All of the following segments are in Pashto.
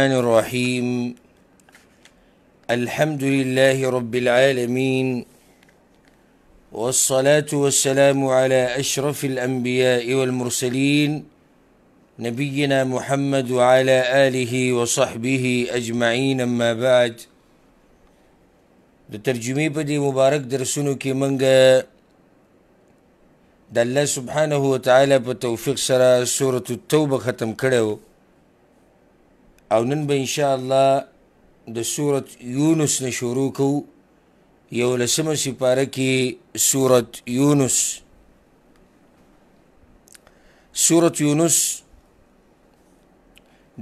الرحمن الرحيم الحمد لله رب العالمين والصلاة والسلام على أشرف الأنبياء والمرسلين نبينا محمد وعلى آله وصحبه أجمعين. أما بعد، د ترجمې په دې مبارک درسونو کې منګه د الله سبحانه وتعالى په توفیق سره سورة التوبه ختم کړو او نن به انشاء الله د سورة یونس نه شروع کوو. 11 سپاره کې سورة یونس. سورة یونس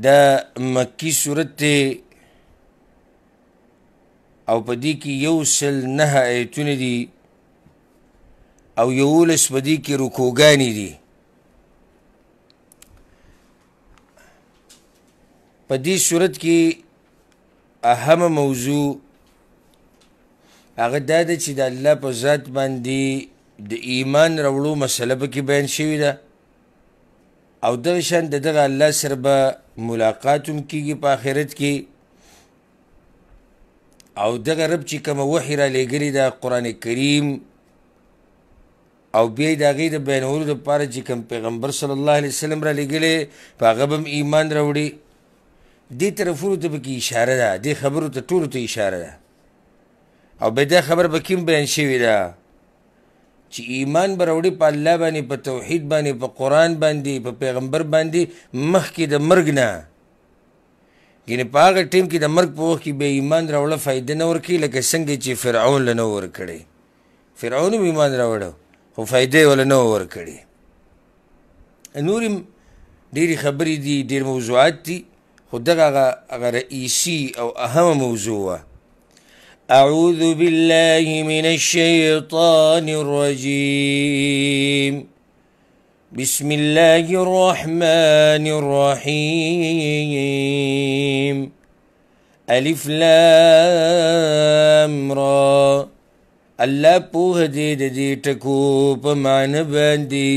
دا مکی سورت دی او په دې کې 109 آیتونه دي او 11 په دې کې رکوګانې دي. په دې صورت کې اهم موضوع هغه دا ده چې د الله په ذات باندې د ایمان راوړو مسله پکې بیان شوې ده او دغه شان د دغه الله سره به ملاقات هم کېږي په آخرت کې او دغه رب چې کومه وحي را لېږلې ده قرآن کریم او بیا یې د هغې د بیانولو دپاره چې کوم پیغمبر صلی الله علیه وسلم را لېږلی په هغه به هم ایمان راوړي. دې طرفونو ته پکې اشاره ده، دې خبرو ته ټولو ته اشاره ده او بیا دا خبر پکې هم بیان شوې ده چې ایمان به راوړي په الله باندې، په توحید باندې، په قرآن باندې، په پیغمبر باندې مخکې د مرګ نه. یعنې په هغه ټیم کې د مرګ په وخت کې بیا ایمان راوړه فایده نه ورکوي، لکه څنګه چې فرعون له نه ورکړی. فرعون هم ایمان راوړه خو فایده یې وله نه ورکړې. نور هم ډېرې خبرې دي، ډېر موضوعات دي، خو دغه هغه رئیسي او اهم موضوع وه. أعوذ بالله من الشيطان الرجيم بسم الله الرحمن الرحيم ألف لام را. الله پوه دې د دې ټکو په معنی باندې.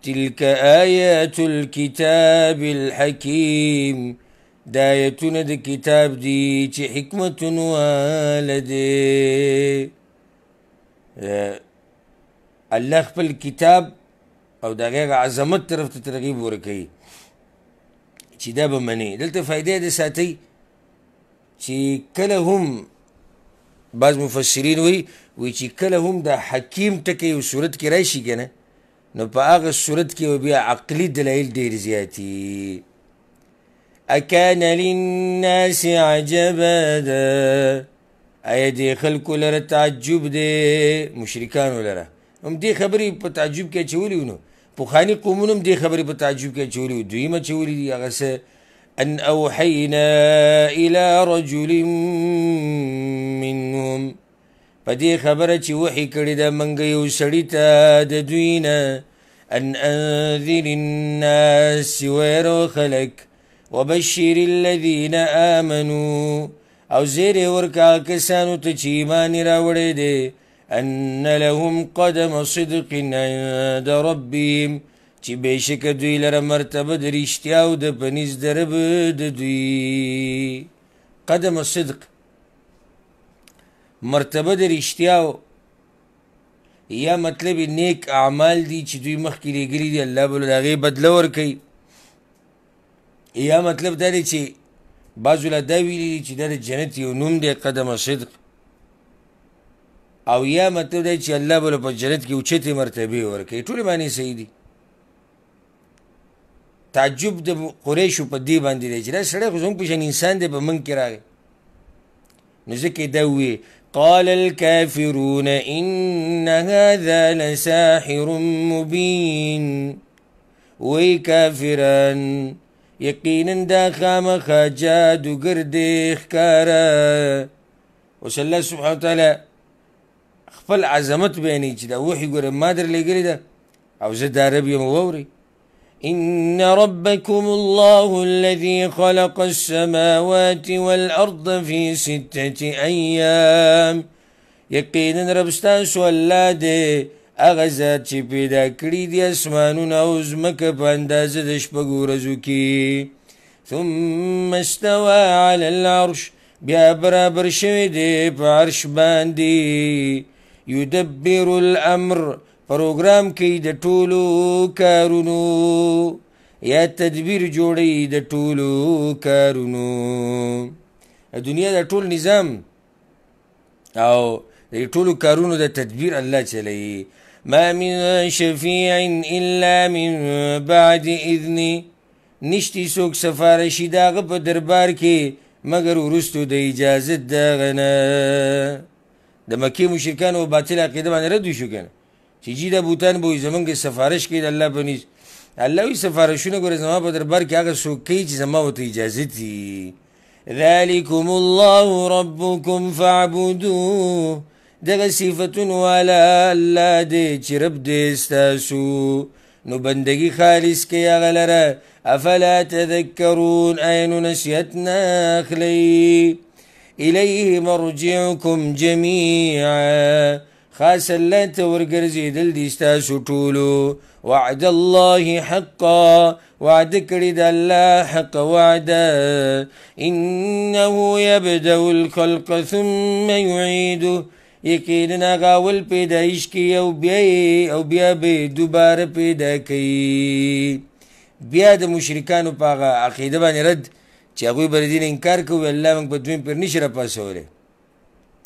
تلك آيات الكتاب الحكيم، دا آیتونه د کتاب دي چې حکمتونه واله دی. الله خپل کتاب او د هغې عظمت طرف ته ترغیب ورکوي چې دا به منې. دلته فایده د ساتئ چې کله هم بعض مفسرین وی چې کله هم دا حکیم ټکی یو صورت کې راشي که نه نو په هغه صورت کې بیا عقلي دلایل ډېر زیاتي. اکان للناس عجبا ده، آیا دې خلکو لره تعجب دی، مشرکانو لره هم دې خبرې په تعجب کې اچولي وو. نو پخواني قومونه هم دې خبرې په تعجب کې اچولي وو. دوی هم اچولي دي هغه څه ان اوحینا الى رجل منهم، په دې خبره چې وحي کړې ده موږ یو سړي ته د دوی نه ان انذر الناس ویرو خلک وبشر الذین آمنوا او زیر ورکا کسانو ته چې ایمان یې راوړی دی ان لهم قدم صدق عند ربهم، چې بېشکه دوی لره مرتبه د رښتیا او د په نزد د رب د دوی. قدم صدق مرتبه د رښتیاو یا مطلب نیک اعمال دي چې دوی مخکې لېږلي دي، الله به د هغې بدله ورکوي. یا مطلب دا دی چې بعضو لا دا ویلي دي چې دا د جنت یو نوم دی قدم صدق، او یا مطلب دا چې الله به په جنت کې اوچتې مرتبې ورکوي. ټولې معنی صحیح دي. تعجب د قریشو په دې باندې دی چې دا سړی خو زموږ په شان انسان دی، په منځ کې راغی. نو ځکه دا وویې قال الكافرون إن هذا لساحر مبين، وی کافران یقینا دا خامخا جادوګر دی ښکاره. اوس الله سبحانه وتعالی خپل عظمت بیانوي چې دا وحي ګوره ما در لېږلې ده او زه دا رب یم واورئ. إن ربكم الله الذي خلق السماوات والأرض في 6 أيام، یقینا رب ستاسو الله دی هغه ذات چې پیدا کړي دي اسمانونه او ځمکه په اندازه د شپږو ورځو کې. ثم استوى على العرش بیا برابر شوی دی په عرش باندې یدبر الامر پروګرام کوي د ټولو کارونو یا تدبیر جوړوي د ټولو کارونو دنیا د ټول نظام او د ټولو کارونو د تدبیر الله چلوي ما من شفیع الا من بعد اذنی نشتی څوک سفارشي د هغه په دربار کې مگر وروستو د اجازت د هغه نه د مکې مشرکانو باطل عقیده باندې رد وشو که نه چې جي دا بوتان به وایي زمونږ سفارش کوي د الله په نیز الله وایي سفارشونه ګوره زما په دربار کې هغه څوک کوي چې زما ورته اجازت وي ذلکم الله ربکم فاعبدوه دغه صفتونو والا الله دی چې رب دی ستاسو نو بندگی خالص کوي هغه لره افلا تذکرون اینو نصیحت نه اخلئ الیه مرجعکم جمیعا خاص الله ته ورګرځېدل دي ستاسو ټولو وعد الله حقا وعده کړي د الله حق وعده انه یبدأ الخلق ثم یعیده یقینا هغه اول پیدایش کوي او بیا به دوباره پیدا کوي بیا د مشرکانو په هغه عقیده باندې رد چې هغوی به د دین انکار کوي الله موږ په دویم پیر نشي راپاسولی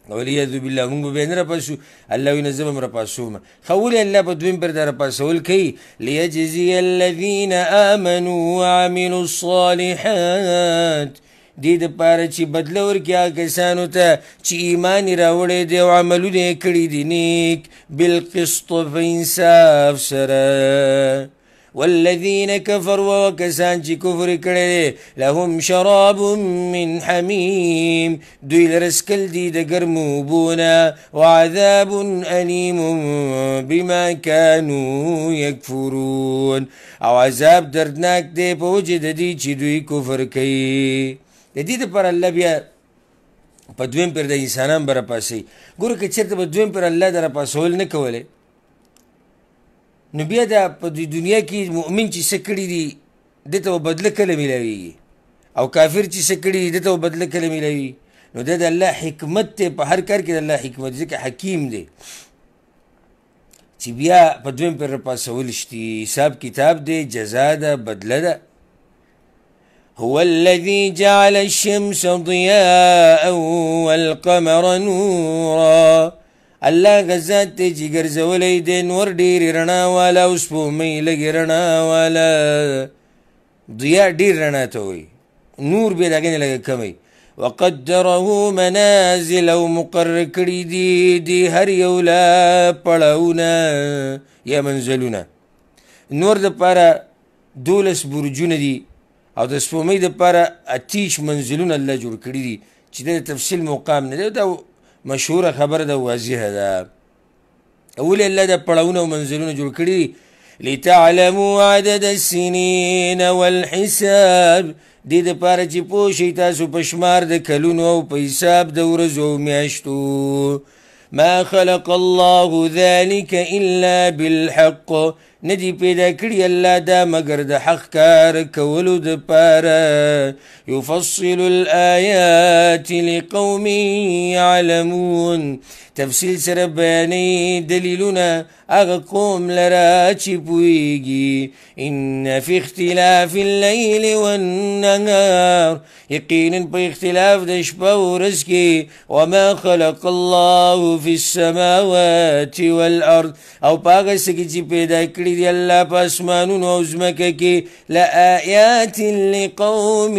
والعیاذ بالله موږ به بیا نه راپاسو الله وایي نه زه به م راپاسوم ښه ولې الله په دویم پیر دا راپاسول کوي لیجزي الذین آمنوا وعملوا الصالحات دې دپاره چې بدله ورکړي هغه کسانو ته چې ایمان یې راوړی دی او عملونه یې کړي دي نیک بالقسط په انصاف سره والذین کفروا وکسان چې کفر کړی دی لهم شراب من حمیم دوی لره څکل دي د ګرمو اوبو نه وعذاب الیم بما کانوا یکفرون او عذاب دردناک دی په وجه د دې چې دوی کفر کوي د دې دپاره الله بیا په دویم پیر د انسانان به راپاسوي ګوره که چېرته به دویم پیر الله د راپاسول نه کولی نو بیا دا په دنیا کې مؤمن چې څه کړي دي ده ته به بدله کله میلاویږي او کافر چې څه کړي دي ده ته به بدله کله میلاوي نو دا د الله حکمت دی په هر کار کې د الله حکمت دی ځکه حکیم دی چې بیا په دویم پیر راپاسول شتي حساب کتاب دی جزا ده بدله ده هو الذي جعل الشمس ضياء والقمر نورا الله غزات ته چې ګرځولی دی نور ډېرې رڼا والا او سپومۍ لږې رڼا والا ضیا ډېر رڼا ته وایي نور بیا د هغې نه لږه کمی وقدره منازل او مقرر کړي دي د هر یو لا پړاوونه یا منزلونه نور دپاره 12 برجونه دي او د سپومۍ دپاره 28 منزلونه الله جوړ کړي دي چې د تفصیل مقام نه دی دا مشهوره خبره ده واضحه ده ولې الله د پړاوونه او منزلونه جوړ کړي دي لتعلموا عدد السنین والحساب دې دپاره چې پوه شئ تاسو په شمار د کلونو او په حساب د ورځو او میاشتو ما خلق الله ذلك الا بالحق ندی پیدا کړي الله دا مگر د حق کار کولو دپاره یفصل الآیات لقوم یعلمون تفصیل سره بیانوي دلیلونه هغه قوم لره چې پوهیږي ان فی اختلاف اللیل والنهار یقینا په اختلاف د شپه او ورځ کې وما خلق الله فی السماوات والارض او په هغه څه کې چې پیدا کړي دی الله په اسمانونو او ځمکه کې لآیات لقوم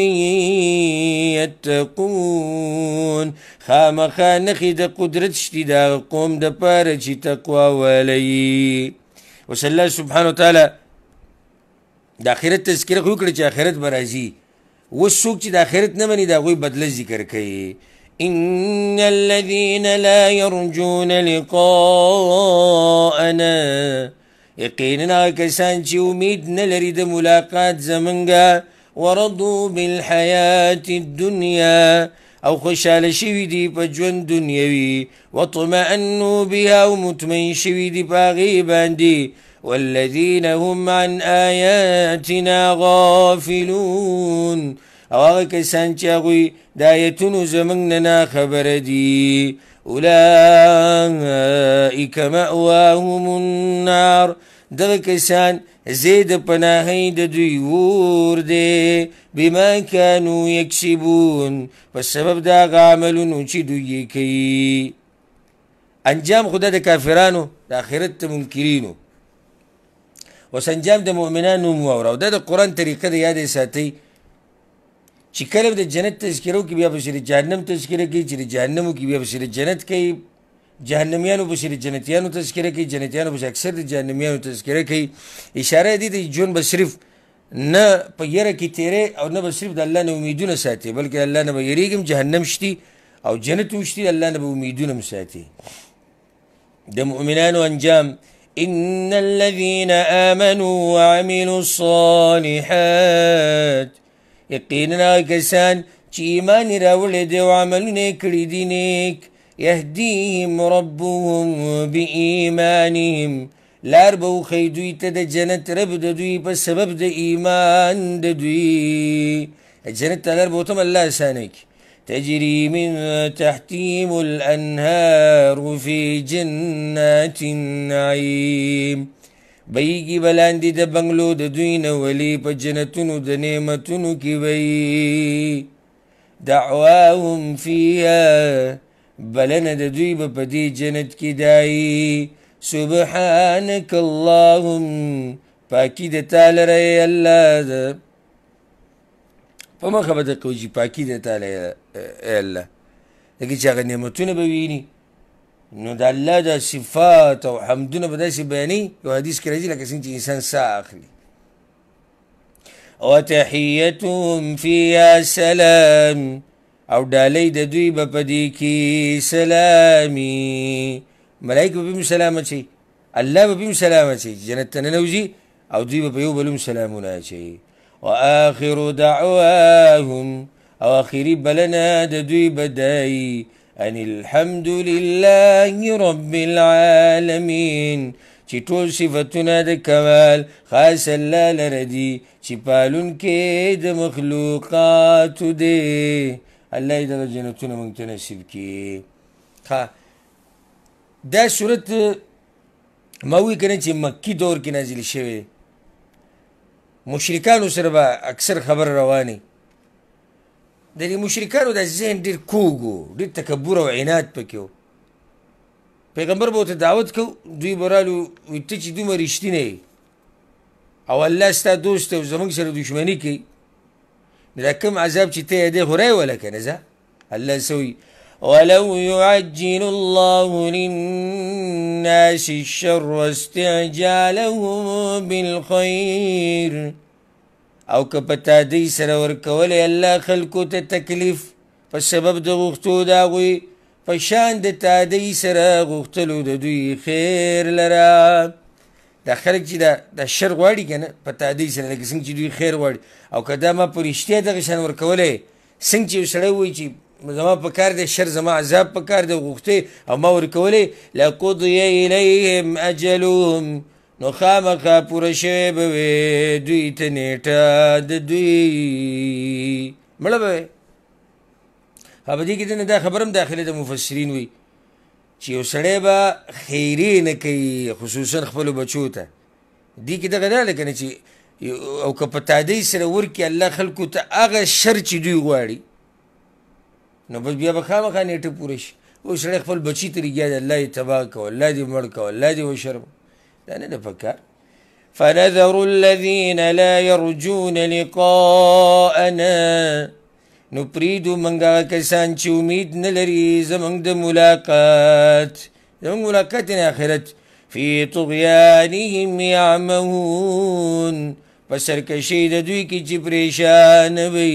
یتقون خامخا نښې د قدرت شتي د قوم دپاره چې تقوا ولري اوس الله سبحانه وتعالی د آخرت تذکره خو وکړه چې آخرت به راځي اوس څوک چې د آخرت نه مني د هغوی بدله ذکر کوي ان الذين لا يرجون لقاءنا یقینا کسان چې امید نه لري د ملاقات زمونږه ورضوا بالحیات الدنیا او خوشحاله شوي دي په ژوند دنیوي وطمئنوا بها او مطمئن شوي دي په هغې باندې والذین هم عن آیاتنا غافلون او هغه کسان چې هغوی د آیتونو زموږ نه ناخبره دي اولئک مأواهم النار دغه کسان زید پناهی د دوی اور دی بما کانو یکسبون په سبب د هغه عملونو چې دوی یې کوي انجام خدا د کافرانو د آخرت د منکرینو اوس انجام د مؤمنانو مو واوره او دا د قرآن طریقه د یاد یې ساتئ چې کله د جنت تذکره وکړي بیا پسې د جهنم تذکره کوي چې د جهنم وکړي بیا پسې د جنت کوي جهنمیانو پسې د جنتیانو تذکره کوي جنتیانو پسې اکثر د جهنمیانو تذکره کوي اشاره دې ته ژوند به صرف نه په یره کې تیری او نه به صرف د الله نه امیدونه ساتي بلکې الله نه به یریږي جهنم شتي او جنت هم شتي الله نه به امیدونه هم ساتي د مؤمنانو انجام ان الذين آمنوا وعملوا الصالحات یقینا کسان چې ایمان یې راوړی دی او عملونه یې کړي دي نیک یهدیهم ربهم بایمانهم لار به وښیي دوی ته د جنت رب د دوی په سبب د ایمان د دوی جنت ته لار به ورته هم الله اسانه کړي تجري من تحتهم الانهار في جنات النعیم بهیږي به لاندې د بنګلو د دوی نه ولي په جنتونو د نعمتونو کې وی دعواهم فیها بلنه د دوی به په دې جنت کې دایي سبحانک اللهم پاکي د تا لره ای الله په مخه به د کوجي پاکي د تا لره ای الله لکه چې هغه نعمتونه به ویني نو د الله د صفات او حمدونه به داسې بیانوي یو حدیث کې راځي لکه څنګه چې انسان ساه اخلي وتحیتهم فیها سلام او ډالۍ د دوی به په دې کې سلامي ملایکه به هم سلام اچوي الله به هم سلام اچوي جنت ته ننوځي او دوی به په یو بل هم سلامونه اچوي وآخر دعواهم او آخري بلنه د دوی به دایي ان الحمد لله رب العالمین چې ټول صفتونه د کمال خاص الله لره دي چې پالونکی د مخلوقاتو دی الله یې دغه جنتونه موږ ته نصیب کړي دا صورت ما وی کنه چې مکی دور کې نازل شوی مشرکانو سره به اکثر خبر رواني د دې مشرکانو د ذهن ډېر کوږ و ډېر تکبر او عناد پکې و پیغمبر به ورته دعوت کو دوی به رالو وایي ته چې دومره رښتینی یې او الله ستا دوست او زموږ سره دښمني کوي نو دا کوم عذاب چې ته یې دی خو رایوله که نه ځه الله څه وایي ولو يعجل الله للناس الشر استعجالهم بالخير او که په تادۍ سره ورکولی الله خلکو ته تکلیف په سبب د غوښتو د هغوی په شان د تادۍ سره غوښتلو د دوی خیر لره دا خلک چې دا شر غواړي که نه په تادۍ سره لکه څنګه چې دوی خیر غواړي او که دا ما په رښتیا دغه شان ورکولی څنګه چې یو سړی ووایي چې زما په کار دی شر زما عذاب په کار دی غوښتې او ما ورکولی لقضی الیهم اجلهم نو خامخا پوره شوی به وې دوی ته نیټه د دوی مړه به وې په دې کې دا خبره هم داخله د مفسرین وي چې یو سړی به خیرې نه کوي خصوصا خپلو بچو ته دې کې دغه دا ده که نه چې او که په تادۍ سره ورکړي الله خلکو ته هغه شر چې دوی غواړي نو بس بیا به خامخا نیټه پوره شي او سړی خپل بچي ته رګیا دی الله دې تباه کوه الله دې مړ کوه الله دې وشرم دا نه ده پکار فنذر الذين لا يرجون لقاءنا نو پریدو موږ هغه کسان چې امید نه لري زموږ د ملاقات نه آخرت فی طغیانهم یعمهون په سرکشۍ د دوی کې چې پریشانه وي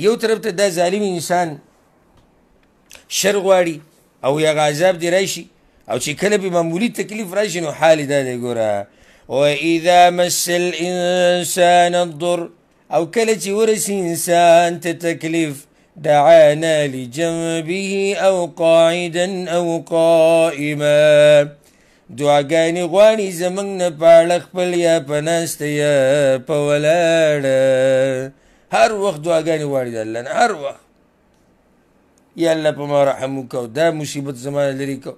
یو طرف ته دا ظالم انسان شر غواړي او هغه عذاب دې راشي او چې کله به معمولي تکلیف راشي نو حال دا دی ګوره واذا مس الانسان الضر او کله چې ورسي انسان ته تکلیف دعانا لجنبه او قاعدا او قائما دعاګانې غواړي زموږ نه په اړه خپل یا په ناسته یا په ولاړه هر وخت دعاګانې غواړي د الله نه، هر وخت یا الله په ما رحم وکړه، دا مصیبت زما لرې کړه.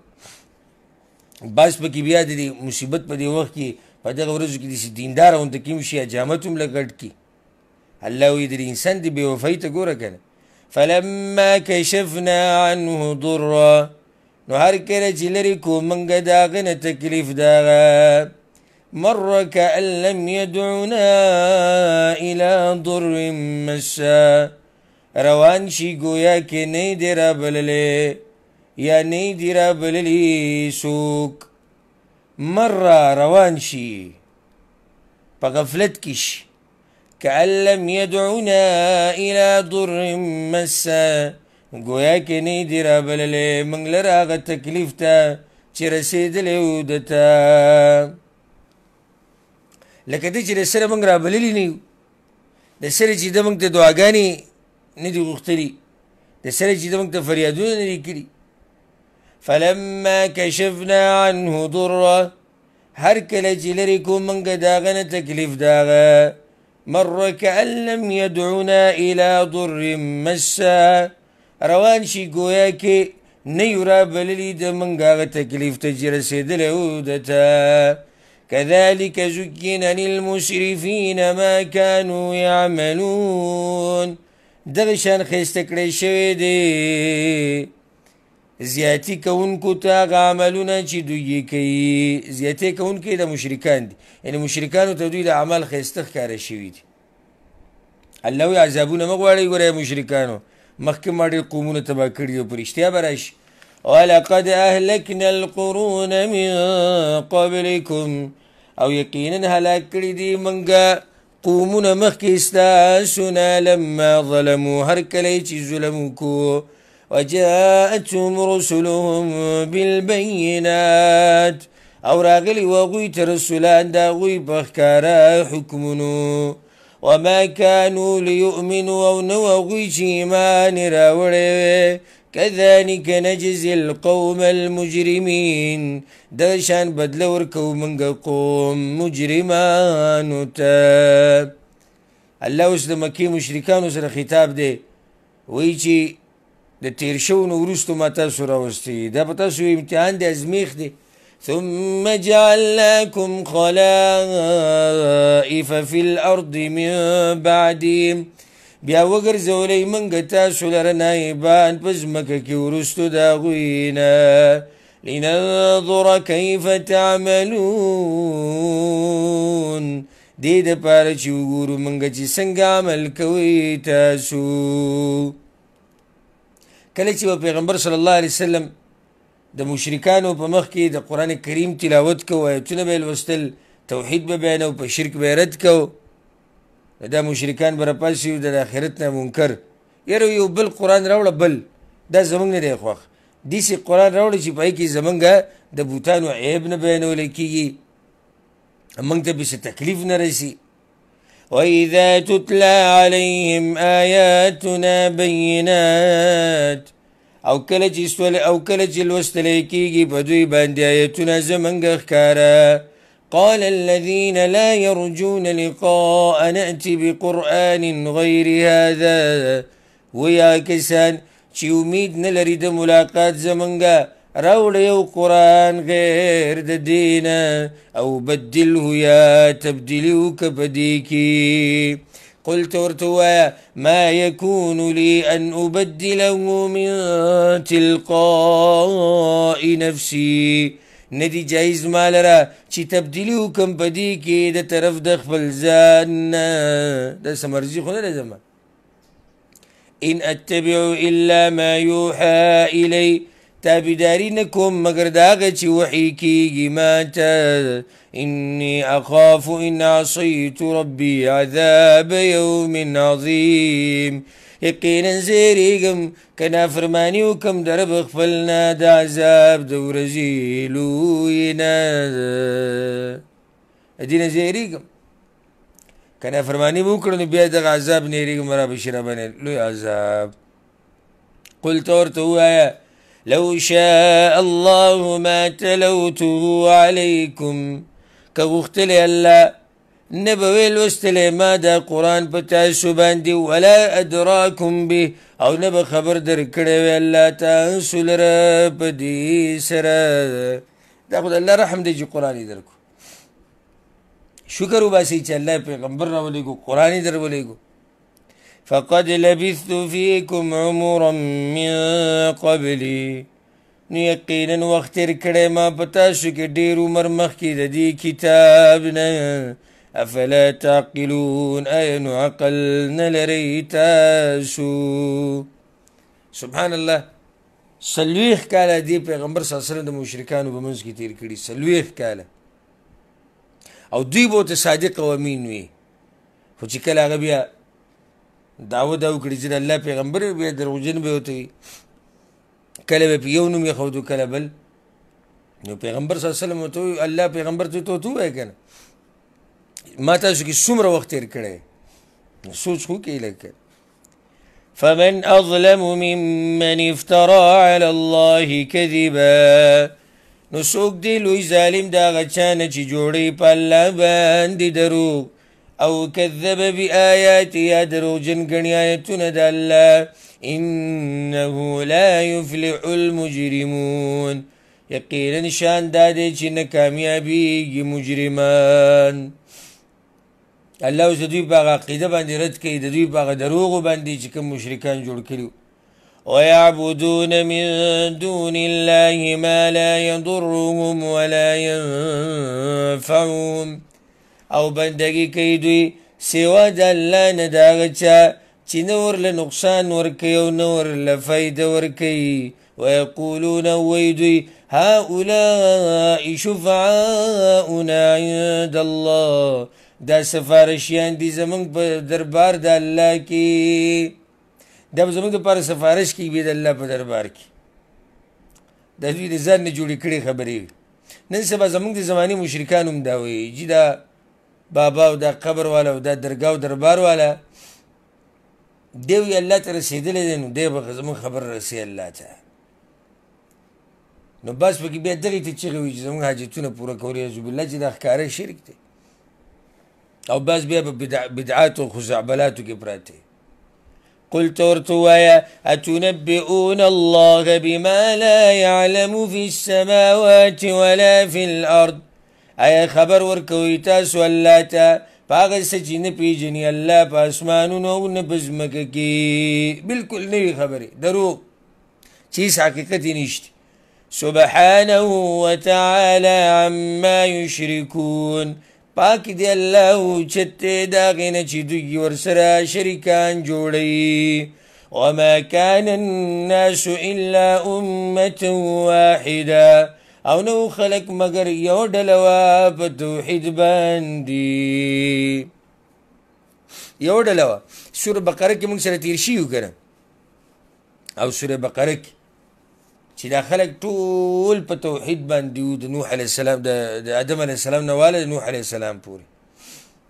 بعض پکې بیا د دې مصیبت په دې وخت کې په دغه ورځو کې داسې دینداره غونته کیم شي، حجامت هم لږ ګډ کړي. الله وایي د انسان د بې وفایي ته ګوره که نه. فلما کشفنا عنه ضره، نو هر کله چې لرې کو موږ د هغه نه تکلیف د هغه، مر کأن لم یدعنا الى ضر مسه، روان شي گویا کې نه دی رابللی یا نه دی رابللی څوک. مر روان شي په غفلت کې شي، کأن لم یدعنا الى ضر مسه، گویا کې نه دی رابللی موږ لره هغه تکلیف ته چې رسېدلی و ده ته. لکه دی چې د سره موږ رابللی نه یو، د سره چې ده موږ ته دعاګانې نه دي غوښتلي، د سره چې ده موږ ته فریادونه نه دي کړي. فلما کشفنا عنه ضره، هر کله چې لرې کو موږ د هغه نه تکلیف د هغه، مر کأن لم یدعنا الى ضر مسه، روان شي گویا کې نه یو رابللي د موږ هغه تکلیف ته چې رسېدلی و ده ته. كذلك زين للمسرفين ما كانوا يعملون، دغه شان ښایسته کړی شوی دی زیاتي کوونکو ته هغه عملونه چې دوی یې کوي. زیاتې کوونکي د مشرکان دي، یعنې مشرکانو ته دوی د عمل ښایسته ښکاره شوي دي. الله وایي عذابونه مه غواړئ، ګوره مشرکانو مخکې ما ډېر قومونه تباه کړي دي او په رښتیا به راشي. ولقد اهلكنا القرون من قبلكم، او یقینا هلاک کړي دي منګه قومونه مخکې ستاسو نه، لما ظلموا هر کله چې ظلم وکړو، وجاءتهم رسلهم بالبينات، او راغلي و هغوی ته رسولان د هغوی په ښکاره حکمونو. وما كانوا ليؤمنوا، او نه هغوی چې ایمان یې راوړی وی. كذلك نجزي القوم المجرمين، دا شان بدله ورکو منګه قوم مجرمانو ته. الله اوس د مکې مشرکانو سره خطاب دی، وایي چې د تیر شوو نه وروستو ما تاسو راوستي، دا په تاسو امتحان دی، ازمیښت دی. ثم جعلناكم خلائف في الأرض من بعدهم، بیا وګرځولی موږ تاسو لره نایبان په ځمکه کې وروستو د هغوی نه، لننظر کیف تعملون، دې دپاره چې وګورو موږ چې څنګه عمل کوئ تاسو. کله چې به پیغمبر صلی الله علیه وسلم د مشرکانو په مخ کې د قرآن کریم تلاوت کو، آیتونه به یې لوستل، توحید به بیانو، په شرک به یې رد کو. دا مشرکان به راپاسي د آخرت نه منکر، یاره یو بل قرآن راوړه، بل دا زمونږ نه دی خوښ، داسې قرآن راوړه چې په هغې کې زمونږ د بوتانو عیب نه بیانولی کېږي، موږ ته پسې تکلیف نه رسي. وإذا تتلى عليهم آياتنا بينات، او کله چې لوستلی کېږي په دوی باندې آیتونه زمونږ ښکاره. قال الذين لا يرجون لقاء نأتي بقرآن غير هذا، ویا کسان چې امید نه لري د ملاقات زمونږه، راوړه یو قرآن غیر د دینه، او بدله یا تبدیلي وکړه په دې کې. قلت ورته ووایه ما یکون لی ان ابدله من تلقاء نفسي، ندی جایز ما لره چې تبدیلي وکړم په دې کې د طرف د خپل ځان نه، داسې مرضي خو نه ده زما. ان اتبع الا ما یوحى الی، تابعداري نه کوم مګر د هغه چې وحي کېږي ما ته. انی اخاف ان عصیت ربي عذاب یوم عظیم، یقینا زیریږم که نافرماني وکړم د رب خپل نه د عذاب د ورځې لویې نه، د دې نه زیریږم. که نافرماني به وکړو نو بیا دغه عذاب نه یېرېږم، را به شي راباندې لوی عذاب. قلت ورته ووایه لو شاء الله ما تلوته عليكم، که غوښتلی الله نه به ویې لوستلی ما دا قرآن په تاسو باندې ولا ادراکم به او نه به خبر در کړی وی الله تاسو لره په دې سره. دا خو د الله رحم دی چې قرآن یې درکو. شکر وباسئ چې الله پیغمبر راولېږو قرآن یې در ولېږو. فقد لبثت فیکم عمرا من قبلی نو یقینا وخت تېر کړی ما په تاسو کې ډېر عمر مخکې د دې کتاب نه. افلا تعقلون آیا نو عقل نه لرئ تاسو. سبحان الله 40 کاله دې پیغمبر صلی الله علیه وسلم د مشرکانو په منځ کې تېر کړي 40 کاله او دوی به ورته صادق او امین وي. خو چې کله هغه بیا دعوه دا وکړي چې د الله پیغمبر بیا دروغجن به ورته وي. کله به په یو نوم یې کله بل. نو پیغمبر صلی الله علیه وسلم ورته ووایي الله پیغمبر ته ووایه که نه ما تاسو کې څومره وخت تېر کړی سوچ خو کوي لکه. فمن اظلم ممن افترى على الله كذبا نو څوک دی لوی ظالم د هغه چا نه چې جوړوي په الله باندې دروغ او کذب بآیاته یا دروغجن ګڼي آیتونه د الله. انه لا یفلح المجرمون یقینا شان دا دی چې نه کامیابیږي مجرمان. الله اوس د دوی په هغه عقیده باندې رد کوي د دوی په هغه دروغو باندې چې کوم مشرکان جوړ کړي. ويعبدون من دون الله ما لا يضرهم ولا ينفعهم او بندگی کوي دوی سوا د الله نه د هغه چا چې نه ورله نقصان ورکوي او نه ورله فایده ورکوي. ویقولون وایي دوی هؤلاء شفعاؤنا عند الله دا سفارشیان دي زمونږ په دربار د الله کې. دا به زمونږ دپاره سفارش کوي بیا د الله په دربار کې. دا دوی د ځان نه جوړې کړې خبرې وي. نن سبا زمونږ د زمانې مشرکان هم دا وایي چې دا بابا او دا قبر والا او دا درګاه او دربار والا دی وایي الله ته رسېدلی دی نو دی به زمونږ خبر رسوي الله ته. نو بس پکې بیا دغې ته چغې وي چې زمونږ حاجتونه پوره کول اعوذ بالله چې دا ښکاره شرک دی. او بس بیا په بدعاتو او خزعبلاتو کې پراته. قل ته ورته ووایه اتنبئون الله بما لا يعلم في السماوات ولا في الارض آیا خبر ورکوئ تاسو الله ته په هغه څه چې نه پېژني الله په اسمانونو او نه په ځمکه کې. بلکل نوې خبرې دروغ چې هېڅ حقیقت یې نشته. سبحانه وتعالى عما يشركون پاک دی الله اوچت دی د هغې نه چې دوی ورسره شریکان جوړوي. وما كان الناس الا امة واحده او نو خلق مگر یو ډله وه په توحید باندې یو ډله وه. سوره بقره کې موږ سره تېر شوي وو که نه او سوره بقره کې چې دا خلق ټول په توحید باندې وو د نوح علیه السلام د آدم علیه السلام نه واله د نوح علیه السلام پورې.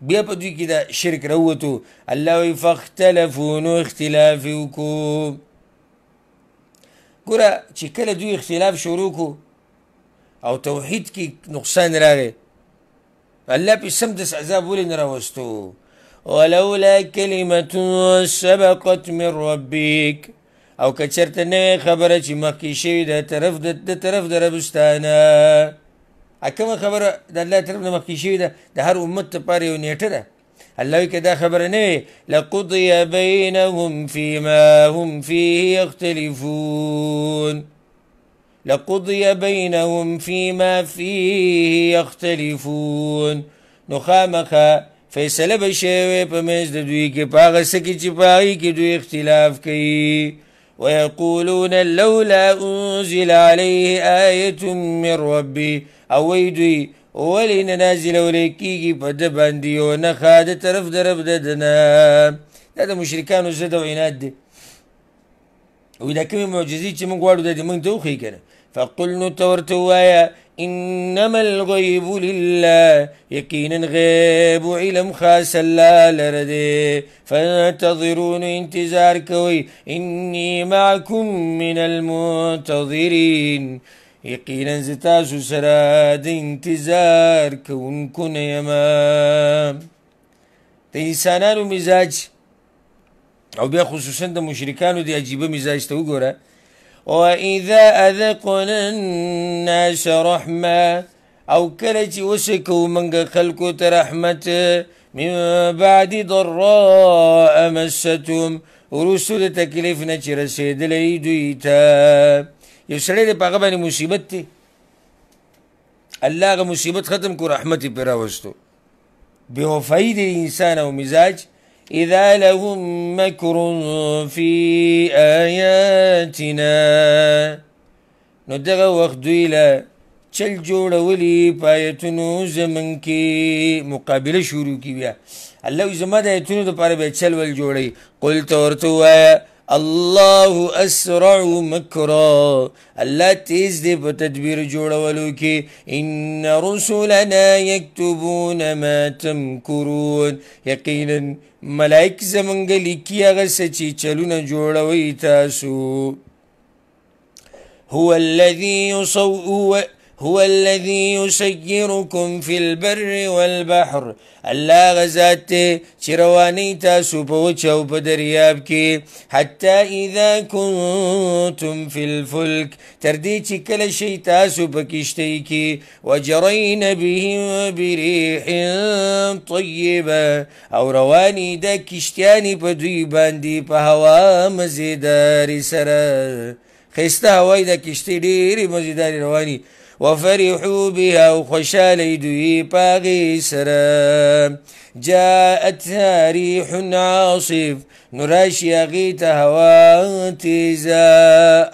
بیا په دوی کې دا شرک راووتو. الله وایي فاختلفو نو اختلاف یې وکړو. ګوره چې کله دوی اختلاف شروع کړو او توحید کې نقصان راغی الله پې سمدس عذاب ولې نه راوستو. ولولا کلمة سبقت من ربک او که چېرته نوې خبره چې مخکې شوې د طرف د رب ستا نه. کومه خبره د الله طرف نه مخکې شوې ده د هر امت دپاره یو نیټه ده. الله وایي که دا خبره نه وې لقضی بینهم فیما هم فیه یختلفون لقضی بینهم فیما فیه یختلفون نو خامخا فیصله به شوې په منځ د دوی کې په هغه څه کې چې په هغې کې دوی اختلاف کوي. ويقولون لولا انزل عليه آية من ربي او وی دوی ولې نه نازلولی کېږي په ده باندې یو نښه د طرف د رب د ده نه. دا د مشرکانو ضد او عناد دی. وایي دا کومې معجزې چې موږ غواړو دا دې موږ ته وښیي که نه. فقل نو ته ورته ووایه انما الغیب لله یقینا غیب و علم خاص الله لره دی. فانتظرون انتظار کوئ انی معکم من المنتظرین یقینا زه تاسو سره د انتظار کوونکو نه یم. د انسانانو مزاج او بیا خصوصا د مشرکانو د عجیبه مزاج ته وګوره. وَإِذَا أَذَقْنَا النَّاسَ رَحْمَةً او کله چې وسکو منګه خلکو ته رحمت من بعد ضراء مستهم وروستو د تکلیف نه چې رسېدلی دوی ته. یو سړی دی په هغه باندې مصیبت دی، الله هغه مصیبت ختم کو رحمت یې پرې راوستو. بېوفایي د انسان او مزاج. اذا لهم مکر فی آیاتنا نو دغه وخت دوی له چل جوړولي په آیتونو زمونږ کې مقابله شروع کړي. بیا الله وایي زما د آیتونو دپاره بیا چل ول جوړوي. قل ته ورته ووایه الله اسرع مکرا، الله تیز دی په تدبیر جوړولو کې. ان رسلنا یکتبون ما تمکرون، یقینا ملائک زمونږ لیکي هغه څه چې چلونه جوړوئ تاسو. هو الذي يسيركم في البر والبحر، الله غزات چې رواني تاسو په وچ او په دریاب کې. حتى اذا كنتم في الفلك، تر دې چې کله شئ تاسو په کشتۍ کې. وجرين بهم بريح طيبه، او رواني د کشتیانې په دوی باندې په هوا مزیدارې سره. ښایسته هوای د کشتۍ ډېرې مزیدارې رواني. وفرحوا بها وخشالي دوی پاغي سره. جاءتها ريح عاصف، نراشي اغيت هوا تيزا،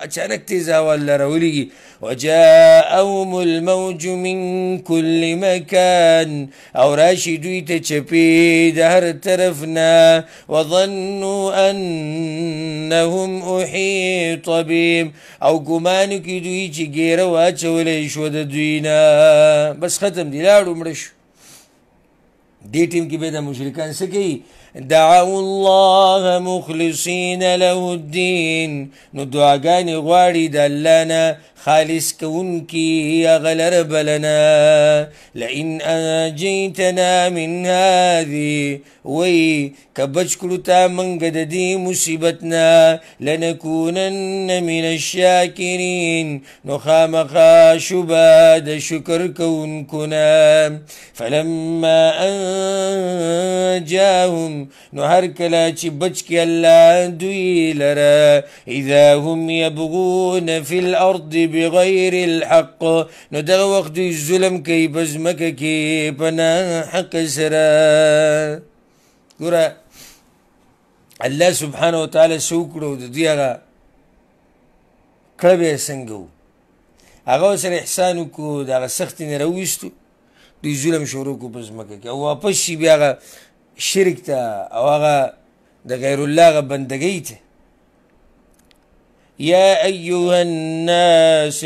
اچانک تیزا هوا لرولیږي. وجاءهم الموج من كل مكان، او راشي دوی ته چپی د هر طرفنا. وظنوا انهم احيط بهم، او ګمانو کې دوی چې ګیره واچولی شو د دوی نه. بس ختم دی، لاړو مړه شو. دې ټیم کې به د مشرکان څه کوي؟ دعوا الله مخلصین له الدین، نو دعاګانې غواړي د الله نه خالص کوونکي هغه لره بلنه. لئن انجیتنا من هذه، وی که بچ کړو تا منګه د دې مصیبت نه. لنکونن من الشاکرین، نو خامخا شوبه د شکر کوونکو نه. فلما انجاهم، نو هر کله چې بچ کړي الله دوی لره. اذا هم یبغون فی الارض بغیر الحق، نو دغه وخت دوی ظلم کوي په ځمکه کې په ناحق سره. ګوره الله سبحانه وتعالی څه وکړو د دوی هغه کړه به یې څنګه و، هغه ورسره احسان وکړو، د هغه سختې نه راوویستو، دوی ظلم شروع کړو په ځمکه کې، او واپس شي بیا هغه شرک ته او هغه د غیر الله هغه بندګۍ ته. یا ایها الناس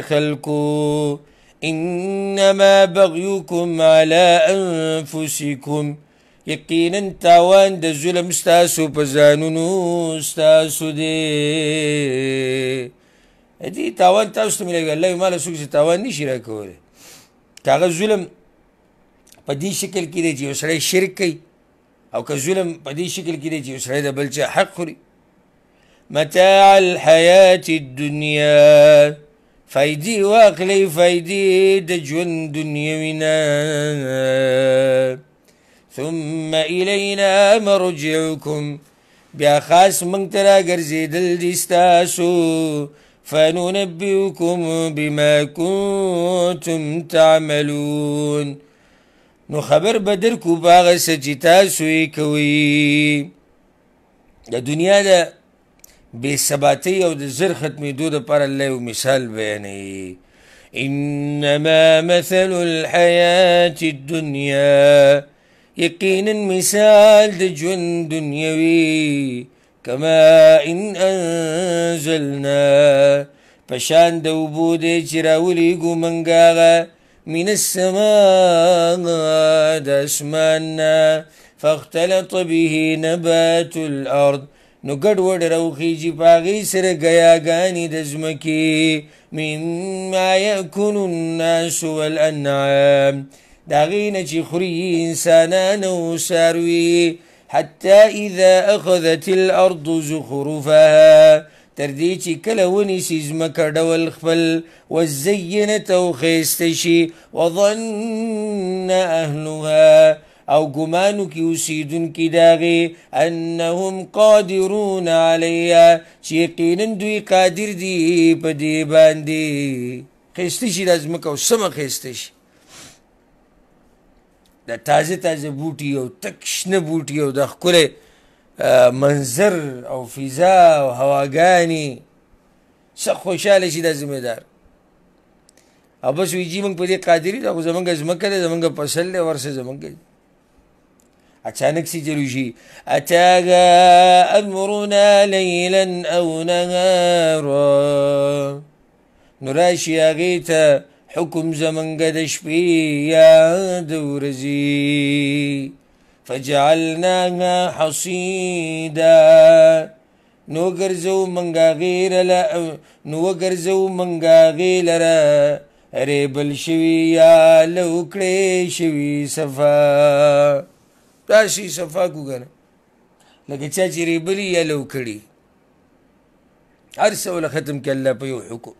خلقو انما بغیکم علی انفسکم، یقینا تاوان د ظلم ستاسو په ځانونو ستاسو دی. دې تاوان تاسو ته میلاوي، الله ما له څوک چې تاوان نشي راکولی. که هغه ظلم په دې شکل کې دی چې یو سړی شرک کوي، او که ظلم په دې شکل کې دی چې یو سړی د بل چا حق خوري. متاع الحیات الدنیا، فایدې واخلئ فایدې د ژوند دنیوي نه. ثم الینا مرجعکم، بیا خاص موږ ته راګرځېدل دي ستاسو. فننبئکم بما کنتم تعملون، نو خبر به درکو په هغه څه چې تاسو یې کوئ. د دنیا د بې ثباتۍ او د زر ختمېدو دپاره الله یو مثال بیانوي. انما مثل الحیات الدنیا، یقینا مثال د ژوند دنیوي. کما ان انزلنا، پشان د اوبو دی چې راولیږو موږ هغه من السماء، د اسمان نه. فاختلط به نبات الارض، نو ګډ وډ راوخیږي په هغې سره ګیاګانې د ځمکې مما یأکل الناس والانعام د هغې نه چې خوري انسانان او څاروي حتی اذا اخذت الارض زخرفها تر دې چې کله ونیسي ځمکه ډول خپل وزینت او ښایسته شي وظن اهلها او ګمانو کې اوسېدونکي د هغې انهم قادرون علیها چې یقینا دوی قادر دي په دې باندې ښایسته شي دا ځمکه او سمه ښایسته شي د تازه تازه بوټي او تک شنه بوټي او د ښکلی منظر او فضا او هواګانې څه خوشحاله شي دا ذمهدار او بس وایي جي موږ په دې قادر یو دا خو زموږ ځمکه ده زموږ فصل دی ورسه زموږ اچانک سي چلو شي اتاها امرنا لیلا او نهارا نو راشي هغې ته حکم زمونږ د شپې یا د ورځې فجعلناها حصیدا نو وګرځو موږ هغې لره ریبل شوي یا لوکړې شوي صفا داسې صفا کو که نه لکه چا چې ریبلي یا لوکړي هر څه وله ختم کړي الله په یو حکم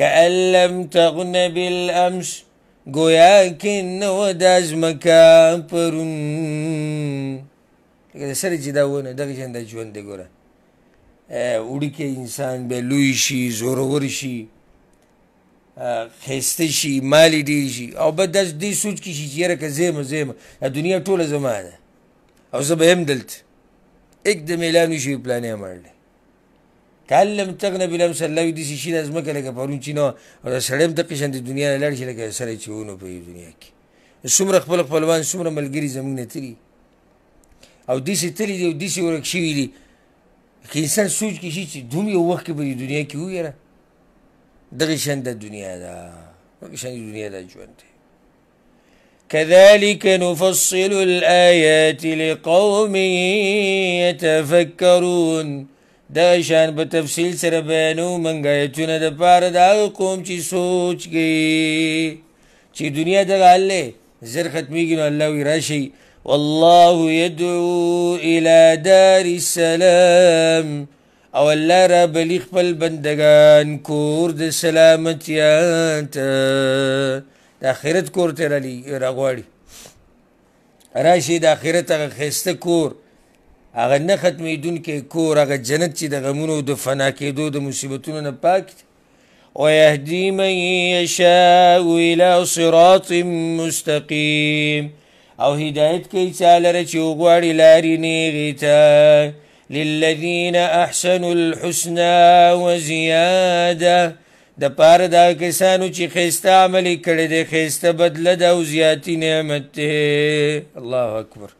كأن لم تغن بالأمس گویا کې نه وه دا ځمکه پرون لکه د سره چې دا ونه دغه شان دا ژوند دی ګوره وړوکی انسان بیا لوی شي زورور شي ښایسته شي مال یې ډېر شي او بد داسې دې سوچ کې شي چې یاره که زیمه دا دنیا ټوله زما ده او زه به یم دلته एकदम اعلان وشي پلانې عمل دی کله لم تغنه بالامس الله وي داسې شي دا ځمکه لکه پرون چې نه او دا سړی هم دقې شان د دنیا نه لاړ شي لکه سړی چې ونه په دنیا کې څومره خپل خپلوان څومره ملګري زموږ نه تلي او داسې تلي دي او داسې ورک شوي دي که انسان سوچ کې شي چې دوم یو وخت کې به د دنیا کې ویره دغه شان د دنیا ده دغه شان د دنیا دا ژوند دی كذلك نفصل الآيات لقوم يتفكرون دا شان په تفصیل سره بیانو موږ آیتونه د پاره د هغه قوم چې سوچ کوي چې دنیا دغه حال دی زر ختمیږي نو الله وایي راشئ والله يدعو الى دار السلام او الله را بلی خپل بندگان کور د سلامتیا ته د آخرت کور ته راغواړي راشي د آخرت هغه ښایسته کور هغه نه ختمېدونکی کور هغه جنت چې د غمونو د فنا کېدو د مصیبتونو نه پاک دی ویهدي من یشاء الى صراط مستقیم او هدایت کوي چا لره چې وغواړي لارې نیغې ته للذین احسنوا الحسنى وزیاده د پاره دا کسانو چې ښایسته عمل یې کړی دی ښایسته بدله ده او زیاتي نعمت دی الله اکبر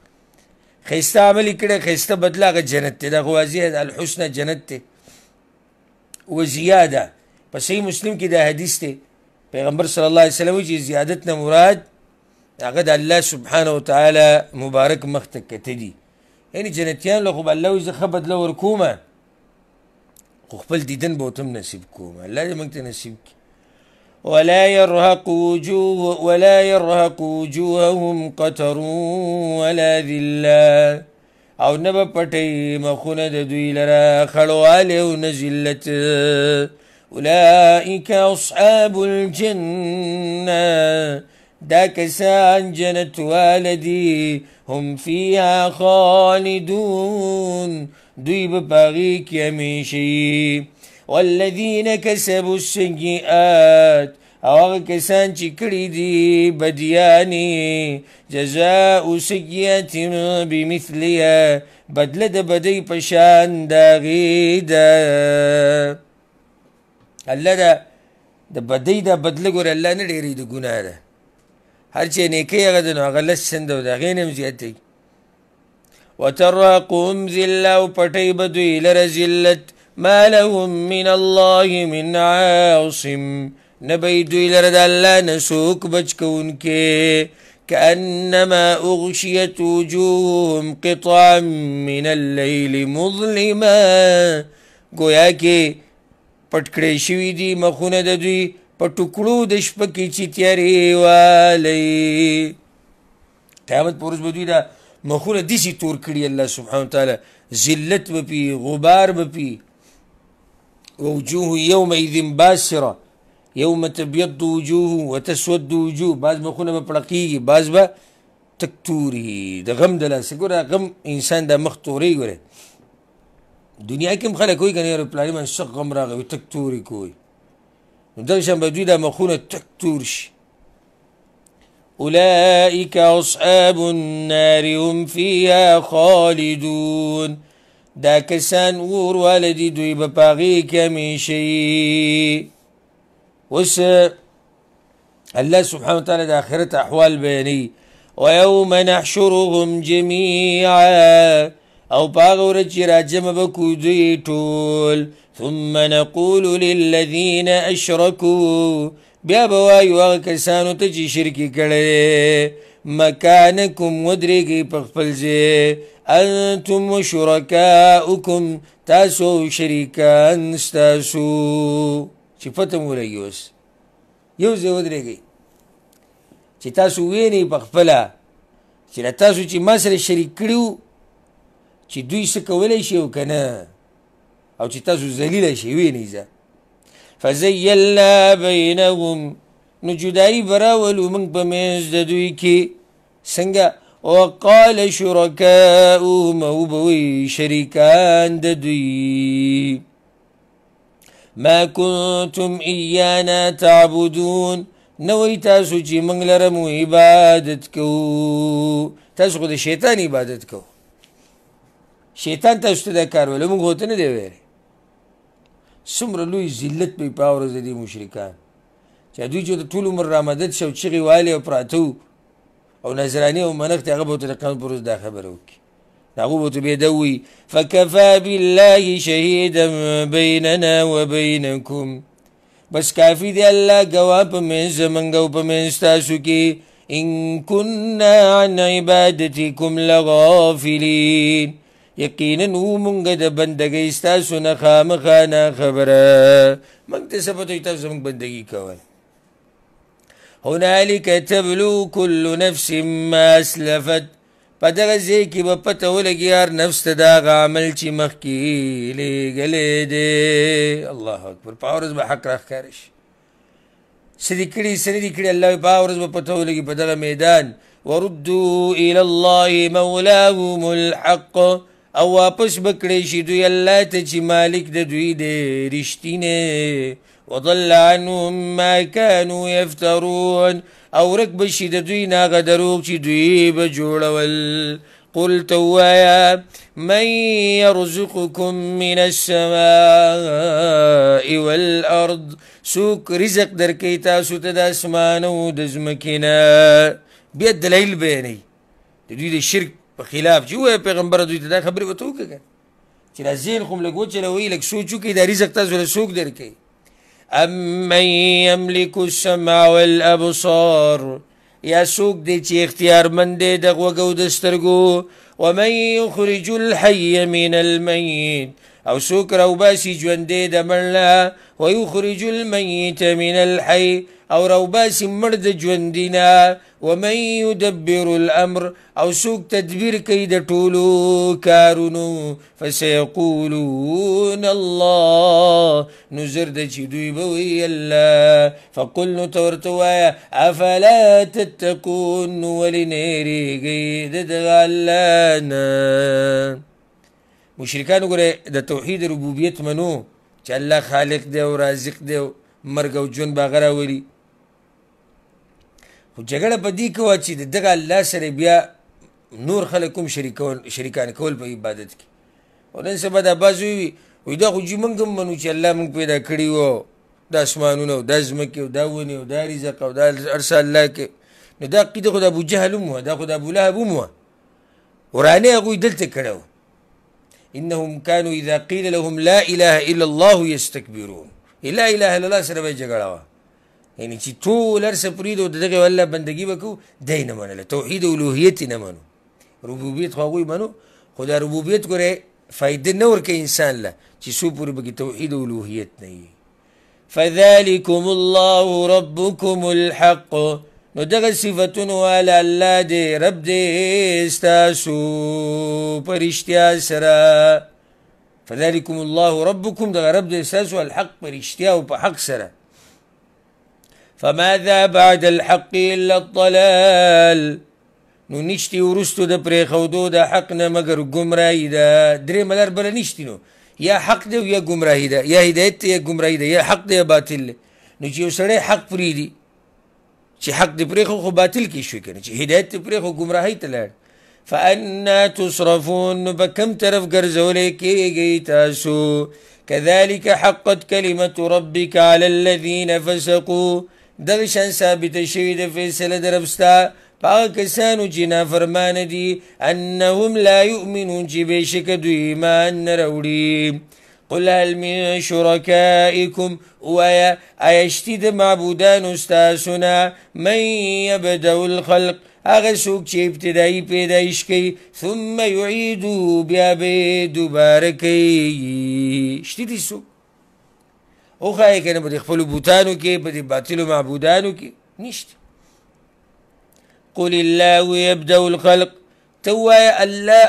ښایسته عمل یې کړی ښایسته بدله هغه جنت دی دا خو واضح ده الحسنه جنت دی وزیاده په صحیح مسلم کې دا حدیث دی پیغمبر صلی الله علیه وسلم چې زیادت نه مراد هغه د الله سبحانه وتعالی مبارک مخ ته کته دي یعنی جنتیان له خو به الله وایي زه ښه بدله ورکومه خو خپل دیدن به ورته هم نصیب کوم الله دې موږ ته نصیب کړي ولا يرهق وجوههم قتر ولا ذله او نه به پټوي مخونه د دوی لره خړوالی او نه ذلت اولئک اصحاب الجنه دا کسان جنت والدي هم فيها خالدون دوی به پاغي کې همیشه والذین کسبوا السیئات او هغه کسان چې کړي دي بدیانې جزاء سیئة بمثلها بدله د بدۍ په شان د هغې ده الله د بدۍ دا بدله ګوره الله نه ډېروي د ګناه ده هر چې نیکۍ هغه ده نو هغه لس چنده و د هغې نه هم زیاتوي وترهقهم ذله او پټۍ به دوی لره ذلت ما لهم من الله من عاصم نبی دوی لره د الله نه څوک بچ کوونکی كأنما أغشيت وجوههم قطعا من الليل مظلما گویا کې پټ کړی شوي دي مخونه د دوی په ټوکړو د شپه کې چې تیارې والی قیامت په ورځ به دوی دا مخونه داسې تور کړي الله سبحانه وتعالی ذلت به پي غبار به پي ووجوه يومئذ باسره يوم تبيض وجوه وتسود وجوه بعض مخونه به پړقېږي بعض به تک توري د غم د لاسه ګوره غم انسان دا مخ تورې ګوره دنیا کې هم خلک وایي که نه یاره پلاني باندې سخت غم راغی تک تورې کوي نو دغه شان به دوی دا مخونه تک تور شي أولئك أصحاب النار هم فيها خالدون دا کسان اور والدي دوی به په هغې کې همیشهي اوس الله سبحانه وتعالى د آخرت احوال بیانوي ويوم نحشرهم جميعا او په هغه ورځ چې راجمع به کړو دوی ټول ثم نقول للذين أشركوا بیا به وایو هغه کسانو ته چې شرکي کړی مکانکم ودرېږئ په خپل ځای انتم وشرکاؤکم تاسو او شریکان ستاسو چې پته مو لګي اوس یو ځای ودرېږئ چې تاسو ووینئ په خپله چې له تاسو چې ما سره شریک کړي وو چې دوی څه کولی شي او که نه او چې تاسو ذلیله شئ وینئ ځه فزیلنا بینهم نو جدایي به راولو موږ په منځ د دوی کې څنګه وقال شرکاؤهم او به وایي شریکان د دوی ما كنتم إيانا تعبدون نوی تاسو چې موږ لره مو عبادت کوو تاسو خو د شیطان عبادت کوو شیطان تاسو ته دا کار ویلی موږ خو ته نه دی ویلی څومره لوی ذلت به یې په هغه ورځ د دې مشرکان چې دوی چې د ټول عمر رامدد شي او چغې والې او پراته وو او نظراني او منښت هغه به ورته د قیامت پر ورځ دا خبره وکړي هغوی به ورته بیا دا ووایي فکفی بالله شهیدا بیننا وبینکم بس کافي دی الله ګواه په منځ زموږ او په منځ ستاسو کې ان كنا عن عبادتکم لغافلین یقینا وو مونږ د بندګۍ ستاسو نه خامخا ناخبره موږ ته څه پته وي تاسو زموږ بندګي کوئ هنالک تبلو کل نفس ما اسلفت په دغه ځای کې به پته ولګي هر نفس ته د هغه عمل چې مخکې لیږلی دی الله اکبر په هغه ورځ به حق راښکاره شي څه دي کړي څه نه دي کړي الله په هغه ورځ به پته ولګي په دغه میدان وردو الى الله مولاهم الحق او واپس به کړی شي دوی الله ته چې مالک د دوی دی رښتینی وضل عنهم ما كانوا يفترون او ورک بشي د دوی نه هغه دروغ چې دوی به جوړول قل ته ووایه من یرزقکم من السماء والارض څوک رزق درکوي تاسو ته د اسمان او د ځمکې نه بیا دلایل بیانوي د دوی د شرک په خلاف چې ووایه پیغمبره دوی ته دا خبرې ورته وکړه چې دا ذهن خو م لږ وچلوئ لږ سوچ وکړئ دا رزق تاسو له څوک درکوي امن یملک السمع والابصار یا څوک دی چې اختیارمند دی د غوږ او د سترګو ومن یخرج الحی من المیت او څوک راوباسي ژوندی د مړ نه ویخرج المیت من الحی او راوباسي مړ د ژوندي نه ومن یدبر الامر او څوک تدبیر کوي د ټولو کارونو فسیقولون الله نو زر ده چې دوی به وایي الله فقل نو ته ورته ووایه افلا تتقون نو ولې نه یېرېږئ د دغه الله نه مشرکان وګورئ د توحید ربوبیت منو چې الله خالق دی او رازق دی او مرګ او ژوند به هغه راولي خو جګړه په دې کې وه چې د دغه الله سره بیا نور خلک هم شریکان کول په عبادت کې او نن سبا دا بعض وایي دا خو موږ هم منو چې الله موږ پیدا کړي وو دا اسمانونه او دا ځمکې او دا ونې او دا رزق او دا هر څه الله کې نو دا عقیده خو د ابوجهل هم وه دا خو د ابولهب هم وه ورانې هغوی دلته کړی وو انهم كانوا اذا قيل لهم لا اله الا الله يستكبرون لا اله الا الله سره به جګړه وه یعنی چې ټول هر څه پرېږدو د دغې الله بندګي به کوو دی نه منله توحید الوهیت یې نه منو ربوبیت خو هغوی منو خو دا ربوبیت ګوره فایده نه ورکوي انسان له چې څو پورې پکې توحید الوهیت نه وي فذلکم الله ربکم الحق نو دغه صفتونو والا الله دی رب دی ستاسو په رښتیا سره فذلکم الله ربکم دغه رب دی ستاسو الحق په رښتیا او په حق سره فماذا بعد الحق الا الضلال نو نشتی وروستو د پرېښودو د حق نه مګر ګمراهي ده درېیمه لار بله نشتي نو یا حق دی یا ګمراهي ده یا هدایت دی یا ګمراهي ده یا حق دی یا باطل دی نو چې یو سړی حق پرېږدي چې حق دې پرېښو خو باطل کې شوي که نه چې هدایت دې پرېښو ګمراهۍ ته لاړ فانا تصرفون نو به کم طرف ګرځولی کېږئ تاسو كذلك حقت كلمة ربك على الذين فسقوا دغه شان ثابته شوې ده فیصله د رب ستا په هغه کسانو چې نافرمانه دي انهم لا یؤمنون چې بېشکه دوی ایمان نه راوړي قل هل من شرکائکم ووایه آیا شتي د معبودانو ستاسو نه من یبدأ الخلق هغه څوک چې ابتدایي پیدایش کوي ثم یعیدو بیا به یې دوباره کوي شتي دي څوک وښایې که نه په دې خپلو بوتانو کې په دې باطلو معبودانو کې نشته قل الله یبدأ الخلق ته ووایه الله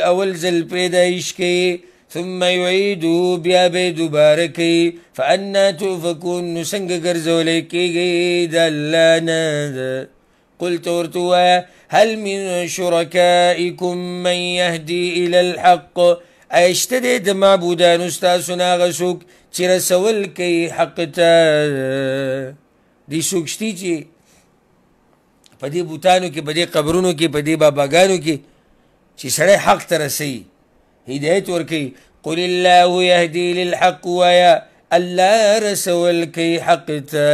اول ځل پیدایش کوي ثم یعیدو بیا به یې دوباره کوي فانا تؤفکون نو څنګه ګرځولی کېږئ د الله نه قل ته ورته ووایه هل من شرکائکم من یهدي الى الحق آیا شته دی د معبودانو ستاسو نه هغه څوک چې رسول کوي حق ته دې څوک شتي چې په دې بوتانو کې په دې قبرونو کې په دې باباګانو کې چې سړی حق ته رسوي هدایت ورکوي قل الله یهدي للحق وایه الله رسول کوي حق ته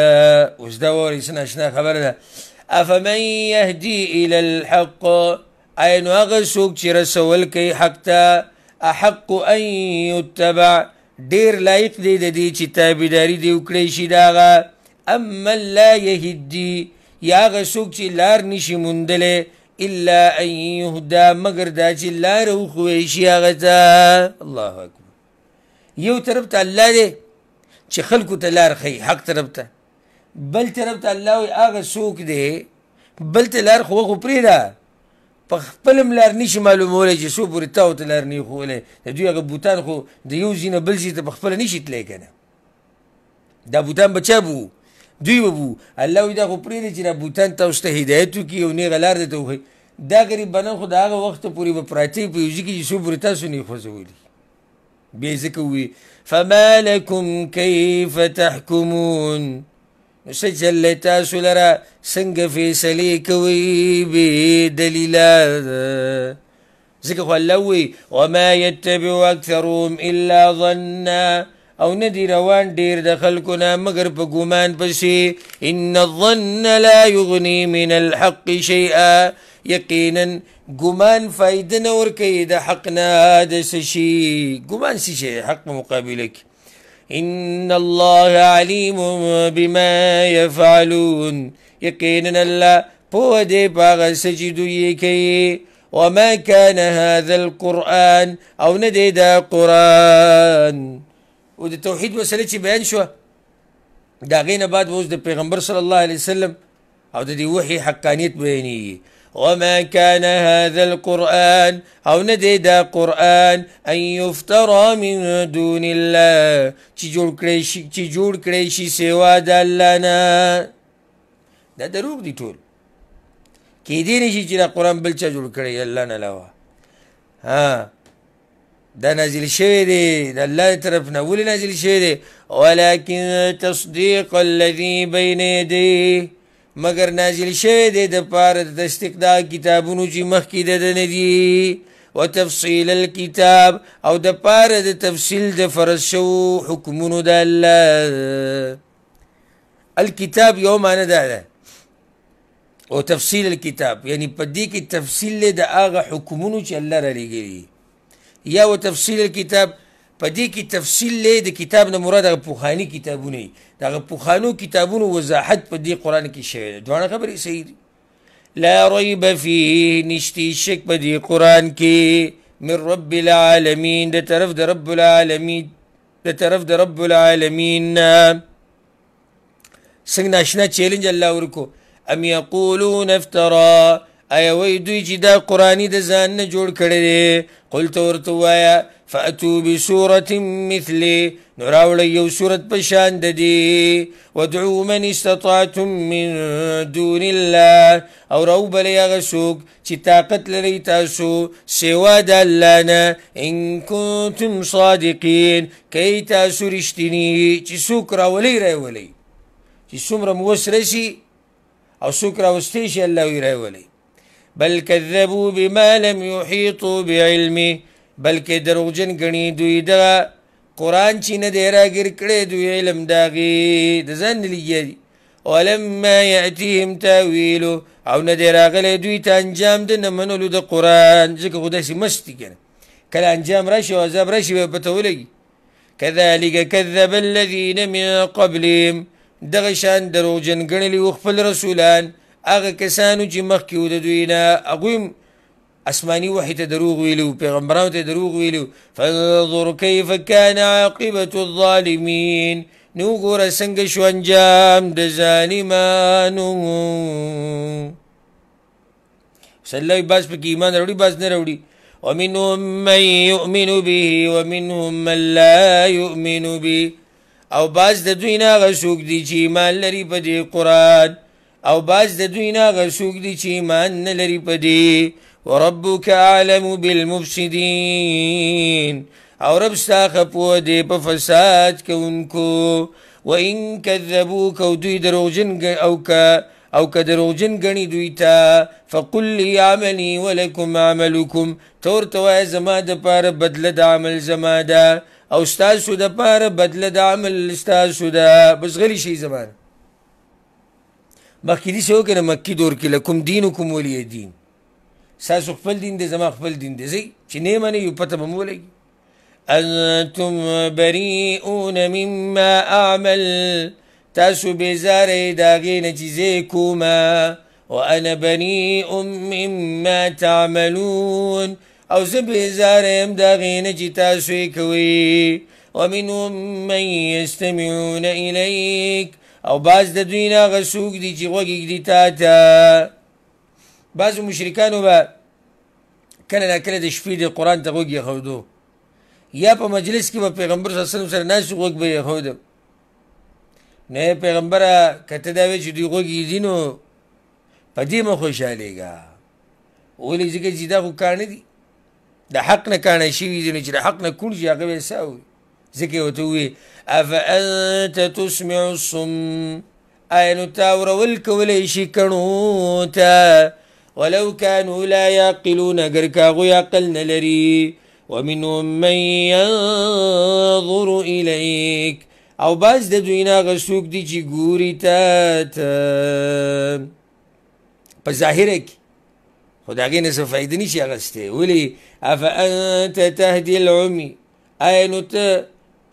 اوس دا واورئ څه ناشنا خبره ده افمن یهدي الى الحق آیا نو هغه څوک چې رسول کوي حق ته احق ان یتبع ډېر لایق دی د دې چې تابعداري دې وکړی شي د هغه اما لا یهدي یا هغه څوک چې لار نشي موندلی الا ان یهدا مګر دا چې لاره وښوی شي هغه ته الله اکبر یو طرف ته الله دی چې خلکو ته لار ښیي حق طرف ته بل طرف ته الله وایي هغه څوک دی بل ته لار خو خو پرېږده په خپل هم لار نشي معلومولی چې څو پورې تا ورته لار نه ښوولی د دوی هغه بوتان خو د یو ځای نه بل ځای ته په خپله نشي تللی که نه دا بوتان به چا به دوی به بو الله وایي دا خو پرېږدي چې دا بوتان تاسو ته هدایت وکړي او نیغه لار درته وښیي دا غریبانان خو د هغه وخته پورې به پراته وي په یو ځای کې چې څو پورې تاسو نه یې خوځولي بیا یې ځکه ووایي فما لکم کیف تحکمون نو څه چل دی تاسو لره څنګه فیصلې کوئ بې دلیله ځکه خو الله ووایي وما یتبع اکثرهم الا ظنا او ندی روان ډیر د خلکو نه مګر په ګمان پسې ان الظن لا یغني من الحق شیئا یقینا ګمان فایده نه ورکوي د حق نه د څه شي ګمان څه شی حق په مقابله کې ان الله علیم بما یفعلون یقینا الله پوه دی په هغه څه چې دوی یې کوي وما كان هذا القرآن او نه دی دا قرآن او د توحید مسله چې بیان شوه د هغې نه بعد اوس د پیغمبر صلی الله علیه وسلم او د دې وحي حقانیت بیانیږي وما كان هذا القرآن او نه دی دا قرآن ان یفترى من دون الله چې جوړ کړی شي سوا د الله نه دا دروغ دي ټول کیدی نه شي چې دا قرآن بل چا جوړ کړی الله نه علاوه دا نازل شوی دی د الله طرف نه ولې نازل شوی دی ولكن تصدیق الذي بین یدیه مگر نازل شوی دی د پاره د تصدیق دا کتابونو چې مخکې د ده نه دي وتفصیل الکتاب او د پاره د تفصیل د فرض شوو حکمونو د الله الکتاب یو معنی دا ده او تفصیل الکتاب یعنی په دې کې تفصیل دی د هغه حکمونو چې الله را لېږلي یا و تفصیل الکتاب په دې کې تفصیل دی د کتاب نه مراد هغه پخواني کتابونه دي د هغه پخوانو کتابونو وضاحت په دې قرآن کې شوی دی دواړه خبرې صحیح دي لا ریب فیه نشتی شک په دې قرآن کې من رب العالمین د طرف د رب العالمین د طرف د رب العالمین څنګه ناشنا چیلنج الله ورکو ام یقولون افترا ایا وای دوی چې دا قرآني د ځان نه جوړ کړی دی قلت ورته ووایه فأتوا بسورة مثلي نو راوړئ یو صورت په شان د دې وادعوا من استطعتم من دون الله او راوبلئ هغه څوک چې طاقت لرئ تاسو سوا د الله نه ان کنتم صادقین که تاسو رښتیني چې څوک راولئ راولئ چې څومره مو وس رسي او څوک راوستی شي الله وی راولئ بل كذبوا بما لم يحيطوا بعلمه بلکې دروغجن ګڼي دوی دغه قرآن چې نه دی راګیر کړی دوی علم د هغې د ځان نه لګیا دي ولما یأتیهم تاویلو او نه دی راغلی دوی ته انجام د نه منلو د قرآن ځکه خو داسې مست دي که نه کله انجام راشي او عذاب راشي به پته ولګي کذلک کذب الذین من قبلهم دغه شان دروغجن ګڼلي وو خپل رسولان هغه کسانو چې مخکې وو د دوی نه هغوی اسماني وحي ته دروغ ویلو پیغمبرانو ته دروغ ویلو فانظر کیف کان عاقبة الظالمین نو ګوره څنګه شو انجام د ظالمانو سلوی باز پکې ایمان راوړي باز نه راوړي ومنهم من یؤمن به ومنهم من لا یؤمن به او باز د دوی نه هغه څوک دي چې ایمان لري په دې قرآن او باز د دوی نه هغه څوک دي چې ایمان نه لري په دې وربك أعلم بالمفسدين او رب ستا ښه پوه دی په فساد کوونکو وإن كذبوك او دوی دروغجن او که دروغجن ګڼي دوی ته فقل لي عملي ولكم عملكم ته ورته وایه زما دپاره بدله د عمل زما ده او ستاسو دپاره بدله د عمل ستاسو ده بس غلی شئ زما نه مخکې داسې وکړه مکي دور کې لکم دینکم ولی دین ساسو خپل دین دی زما خپل دین دی زی چې نه منې یو پته به مو ولګي انتم بریئون مما اعمل تاسو بیزاره د هغې نه چې زه کومه وانا بریء مما تعملون او زه بیزاره یم د هغې نه چې تاسو یې کوئ ومنهم من یستمعون الیک او بعض د دوی نه هغه څوک دي چې غوږ ږدي تا ته بعضو مشرکانو به کله ناکله د شپې د قرآن ته غوږ ایښودو یا په مجلس کې به پیغمبر صلی الله علیه وسلم سره ناست غوږ به یې ایښوده نه پیغمبره که ته دا وایې چې دوی غوږ ږدي نو په دې مه خوشحالېږه ولې ځکه چې دا خو کاڼه دي د حق نه کاڼه شوي دي نو چې د حق نه کوڼ شي هغه به یې څه اوري ځکه یې ورته وویې افانت تسمع الصم آیا نو تا اورول کولی شي کڼو ته ولو كانوا لا يعقلون اگر که هغوی عقل نه لري ومنهم من ينظر إليك او بعض د دوی نه هغه څوک دي چې ګوري تا ته په ظاهره کې خو د هغې نه څه فایده نشي اخیستی ولې افانت تهدي العمي آیا نو ته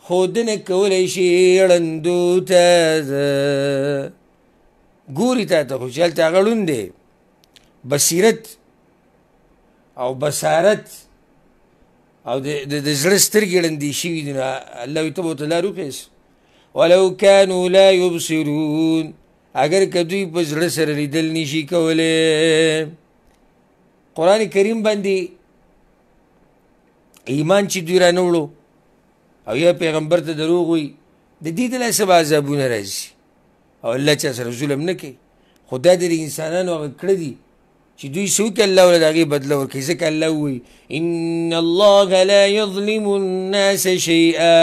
ښودنه کولی شي ړندو ته ګوري تا ته خو چې هلته هغه ړوند دی بصیرت او بصارت او د زړه سترګې ړندې شوي دي نو الله وایي ته به ورته لار وښیس ولو كانوا لا يبصرون اگر که دوی په زړه سره لیدل نشي کولی قرآن کریم باندې ایمان چې دوی رانه وړو او یا پیغمبر ته دروغ وي د دې د لاسه به عذابونه راځي او الله چا سره ظلم نه کوي خو دا د انسانانو هغه کړه دي چې دوی څه وکړي الله ورله د هغې بدله ورکوي ځکه الله ووایي ان الله لا یظلم الناس شیئا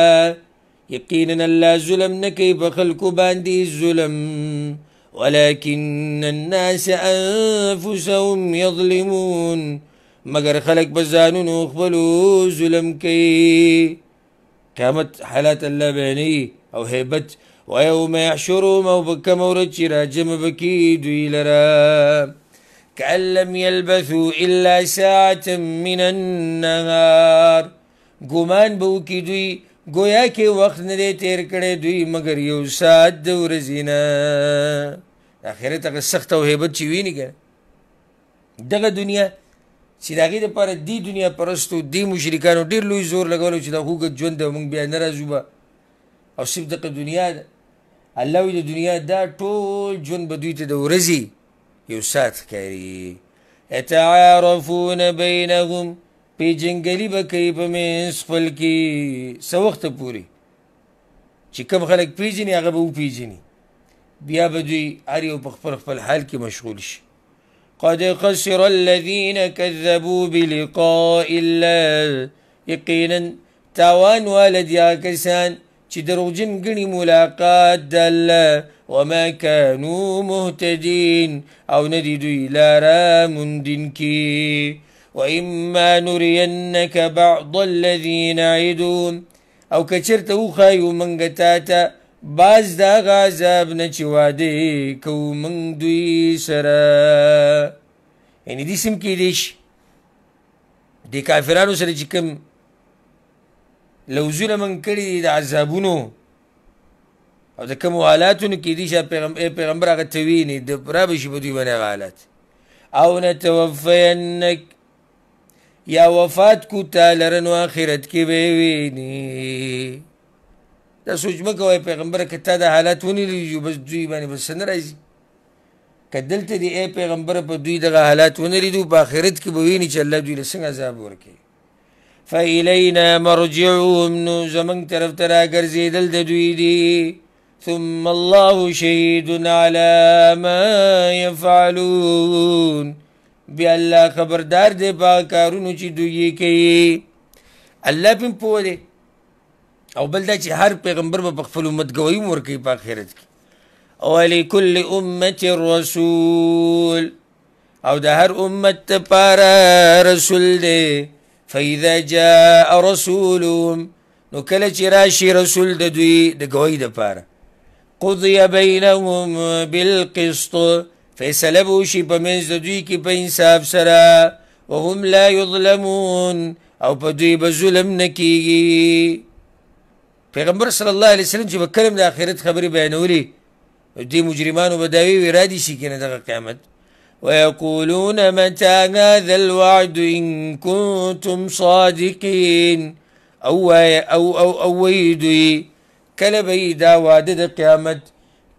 یقینا الله ظلم نه کوي په خلکو باندې ظلم ولكن الناس انفسهم یظلمون مگر خلق په ځانونو خپلو ظلم کوي قیامت حالات الله بیانوي او هیبت ویوم یحشرهم او په کومه ورځ چې راجمع به کړي دوی لره كأن لم يلبثوا إلا ساعة من النهار ګمان به وکړي دوی ګویا کې وخت نه دی تېر کړی دوی مګر یو ساعت د ورځې نه. آخرت هغه سخت او هیبت چې ویني که دغه دنیا چې د هغې دپاره دې دنیا پرستو دې مشرکانو ډېر لوی زور لګولو چې دا خوږد ژوند دی او موږ بیا نه راځو به او صرف دغه دنیا ده. الله وایي د دنیا دا ټول ژوند به دوی ته د ورځې یو ساعت ښکاري. یتعارفون بینهم پیژنګلي به کوي په منځ خپل کې څه وخته پورې چې کوم خلک پیژني هغه به وپیژني بیا به دوی هر یو په خپل خپل حال کې مشغول شي. قد خسر الذين كذبوا بلقاء الله یقینا تاوان والد یا کسان چې دروغجن ګڼي ملاقات د الله وما كانوا مهتدين او ندي دوی لاره موندونکي. وإما نرينك بعض الذي نعدهم او که چېرته وښایو موږ تا ته بعض د هغه عذاب نه چې وعدې کوو موږ دوی سره. یعنې دې سم کیدی شي دې کافرانو سره چې کوم لوزونه موږ کړي دي د عذابونو او د کومو حالاتونو کیدی شي پیغمبر هغه ته ویني را به شي په دوی باندې هغه حالات. او نتوفینک یا وفات کو تا لره نو آخرت کې به ویني. دا سوچ مه کوئ پیغمبره که تا دا حالات ونلیدي بس دوی باندې بس څه نه راځي. که دلته دې ای پیغمبره په دوی دغه حالات ونه لیدو په آخرت کې به ویني چې الله دوی له څنګه عذاب ورکوي. فإلینا مرجعهم نو زموږ طرف ته راګرځېدل د دوی دي. ثم الله شهید على ما يفعلون بیا الله خبردار دی په کارونو چې دوی کوي. الله پې پوه دی او بل دا چې هر پیغمبر به په خپل امت ګواهي هم ورکوي په آخرت کې. ولکل امت رسول او د هر امت دپاره رسول دی. فاذا جاء رسولهم نو کله چې راشي رسول د دوی د ګواهي دپاره قضي بینهم بالقسط فیصله به وشي په منځ د دوی کې په انصاف سره وهم لا یظلمون او په دوی به ظلم نه کیږي. پیغمبر صلی الله علیه وسلم چې به کله د آخرت خبرې بیانولې دې مجرمانو به دا ویوي را دي شي که نه دغه قیامت. ویقولون متى هذا الوعد ان کنتم صادقین او وی دوی کله به یې دا واده د قیامت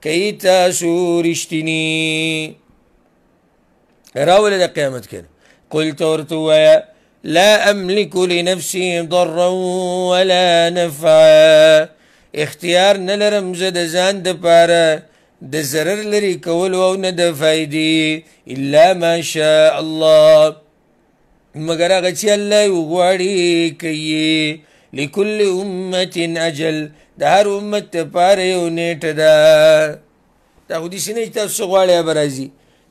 کوي تاسو رښتیني راوله د قیامت کنه. قل ته ورته ووایه لا املك لنفسي ضرا ولا نفعا اختیار نه لرم زه د ځان دپاره د ضرر لرې کولو او نه د فایدې الا ما شاء الله مګر هغه چې الله یې وغواړي کوي. لکل امت اجل د هر امت دپاره یو نیټه ده. دا خو داسې نه چې تاسو څه غواړئ به راځي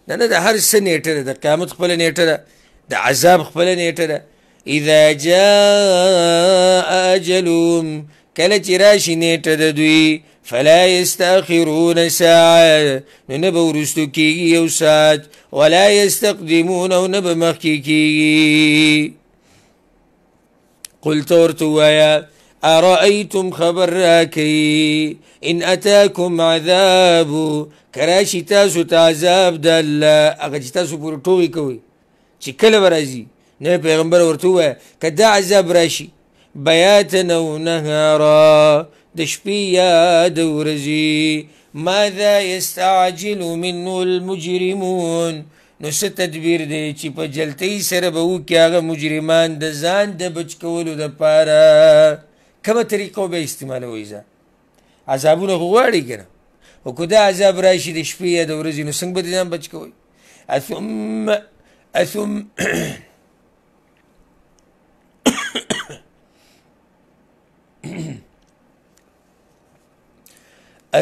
نه د هر څه نیټه ده. د قیامت خپله نیټه ده د عذاب خپله نیټه ده. اذا جاء اجلهم کله چې راشي نیټه د دوی فلا یستاخرون ساعه نو نه به وروستو کېږي یو ساعت ولا یستقدمون او نه به مخکې کېږي. قل ته ورته ووایه ارأیتم خبر راکئ ان اتاکم عذابو که راشي تاسو ته عذاب د الله هغه چې تاسو پورې ټوغې کوئ چې کله به راځي نه پیغمبر ورته ووایه که دا عذاب راشي بیاتا او نهارا د شپې یا د ورځې ماذا یستعجل منه المجرمون نو څه تدبیر دی چې په جلتۍ سره به وکړي هغه مجرمان د ځان د بچ کولو دپاره کومه طریقه به استعمالوئ ځه عذابونه خو غواړي که نه خو که دا عذاب راشي د شپې یا د ورځې نو څنګه به د ځان بچ کوئ.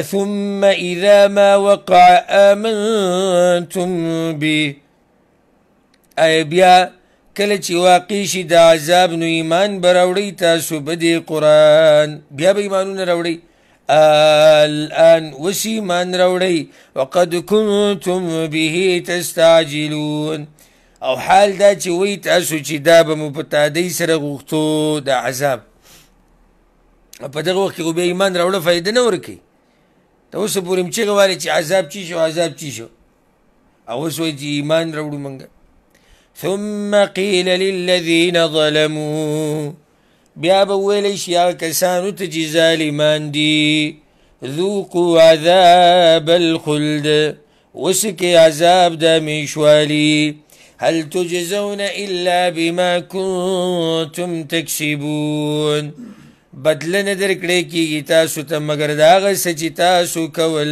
ثم إذا ما وقع آمنتم به ای بیا کله چې واقع شي د عذاب نو ایمان به راوړئ تاسو په دې قرآن بیا به ایمانونه راوړئ. الآن اوس ایمان راوړئ وقد کنتم به تستعجلون او حال دا چې وی تاسو چې دا به مو په تادۍ سره غوښتو د عذاب په دغه وخت کې خو بیا ایمان راوړه فایده نه ورکوي ته اوس پورې م چیغه والې چې عذاب چی شو عذاب چی شو او اوس وایي چې ایمان راوړو موږ ثم قیل للذین ظلموا بیا به وویلی شي هغه کسانو ته چې ظالمان دي ذوقوا عذاب الخلد وسکې عذاب د همیشوالي هل تجزون الا بما كنتم تکسبون بدله نه درکړی کېږي تاسو ته مګر د هغه څه چې تاسو کول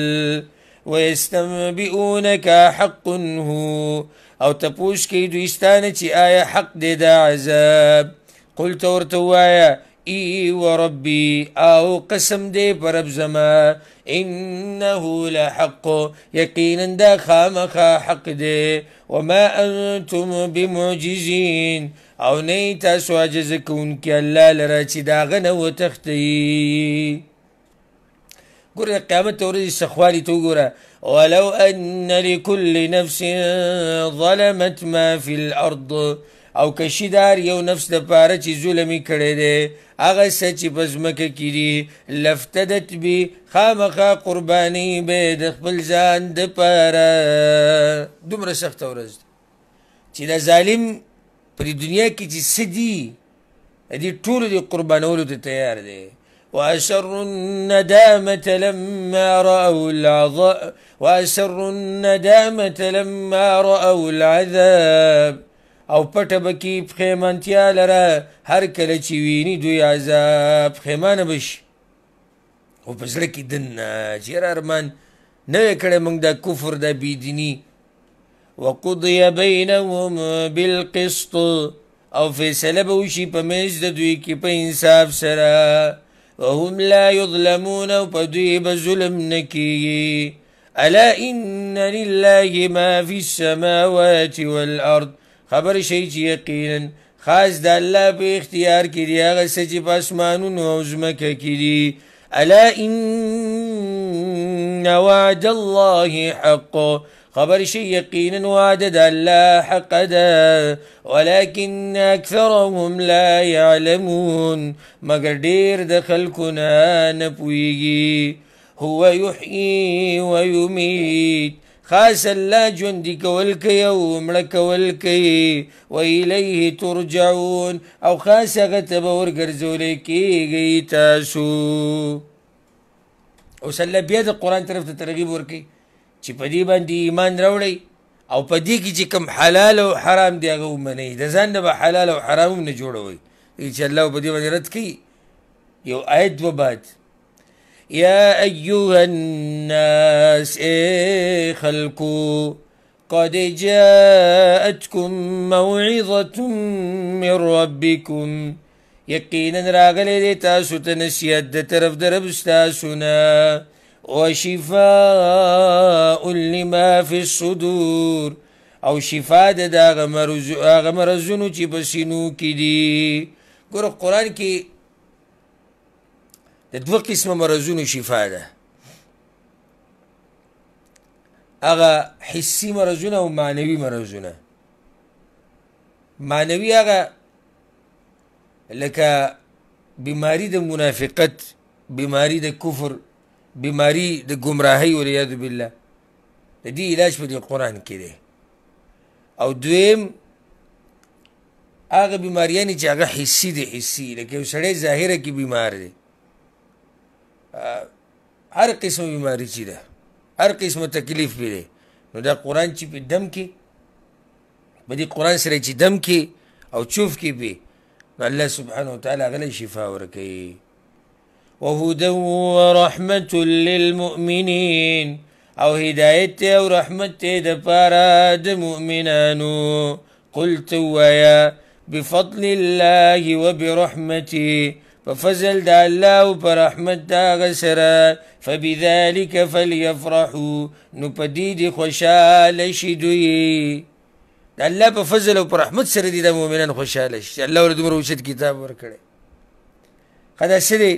ویستنبئونک حق هو او تپوس کوي دوی ستانه چې آیا حق دی دا عذاب قل ته ورته ووایه ای وربي او قسم دی په رب زما انه لحق یقینا دا خامخا حق دی وما انتم بمعجزین او نه تاسو عجز کوونکي الله لره چې د هغه نه وتښتئ ګوره د قیامت ورځې سخوالي ته وګوره ولو ان لكل نفس ظلمت ما في الارض او کشي دار یو نفس د پاره چې ظلمي کړی دی هغه څه چې په ځمکه کې دي لفتدت بي خامخا قرباني به د خپل ځان دپاره دومره سخته ورځ ده چې د ظالم په دې دنیا کې چې څه دي د دې ټولو د قربانولو ته تیار دی وأسروا الندامة لما رأوا العذاب او پټه به کې پښیمانتیا لره هر کله چې ویني دوی عذاب پښیمانه به شي خو په زړه کې دننه چې یاره ارمان نه وی کړی موږ دا کفر دا بېدیني وقضی بینهم بالقسط او فیصله به وشي په منځ د دوی کې په انصاف سره وهم لا يظلمون او په دوی به ظلم نه کېږي الا ان لله ما في السماوات والارض خبر شي چې یقینا خاص د الله په اختیار کې دی هغه څه چې په اسمانونو او ځمکه کې دي الا ان وعد الله حق خبر شي یقینا وعد د الله حق ده ولكن اکثرهم لا يعلمون مگر ډیر د خلکو نه پوهیږي هو يحيي ويميت خاص الله ژوندي کول کوي او مړه کول کوي وإلیه ترجعون او خاص هغه ته به ورګرځولی کېږئ تاسو اوس الله بیا د قرآن طرف ته ترغیب ورکوي چې په دې باندې ایمان راوړئ او په دې کې چې کوم حلال او حرام دی هغه ومنئ د ځان نه به حلال او حرام هم نه جوړوئ چې الله په دې باندې رد کوي یو آیت دوه بعد يا أيها الناس خلقوا قد جاءتكم موعظة من ربكم يقينا راغلي دي تاسو تنسيات د طرف درب استاسونا وشفاء لما في الصدور او شفاء د هغه مرضونو چې په سینو کې دي ګوره قرآن کې د دوه قسمه مرضونو شفا ده هغه حسي مرضونه او معنوي مرضونه معنوي هغه لکه بیماری د منافقت بیماری د کفر بیماری د گمراهی والعیاذ بالله د دې علاج په دې قرآن کې دی او دویم هغه بیماریانې چې هغه حسي دي حسي لکه یو سړی ظاهره کې بیمار دی هر قسم بیماری چې ده هر قسم تکلیف پې دی نو دا قرآن چې په دم کې په دې قرآن سره چې دم کې او چوف کې پې نو الله سبحانه وتعالی هغه له شفا ورکوي وهدى ورحمة للمؤمنين او هدایت او رحمت د پاره د مؤمنانو قلت ويا بفضل الله وبرحمته ففضل د الله او پر رحمت دا غسره فبذلك فليفرحوا نو پدید خوشاله شي دوی د الله په فضل او پر رحمت سره دي د مؤمنان خوشاله شي الله ور دومره اوچت کتاب ورکړي خدا سره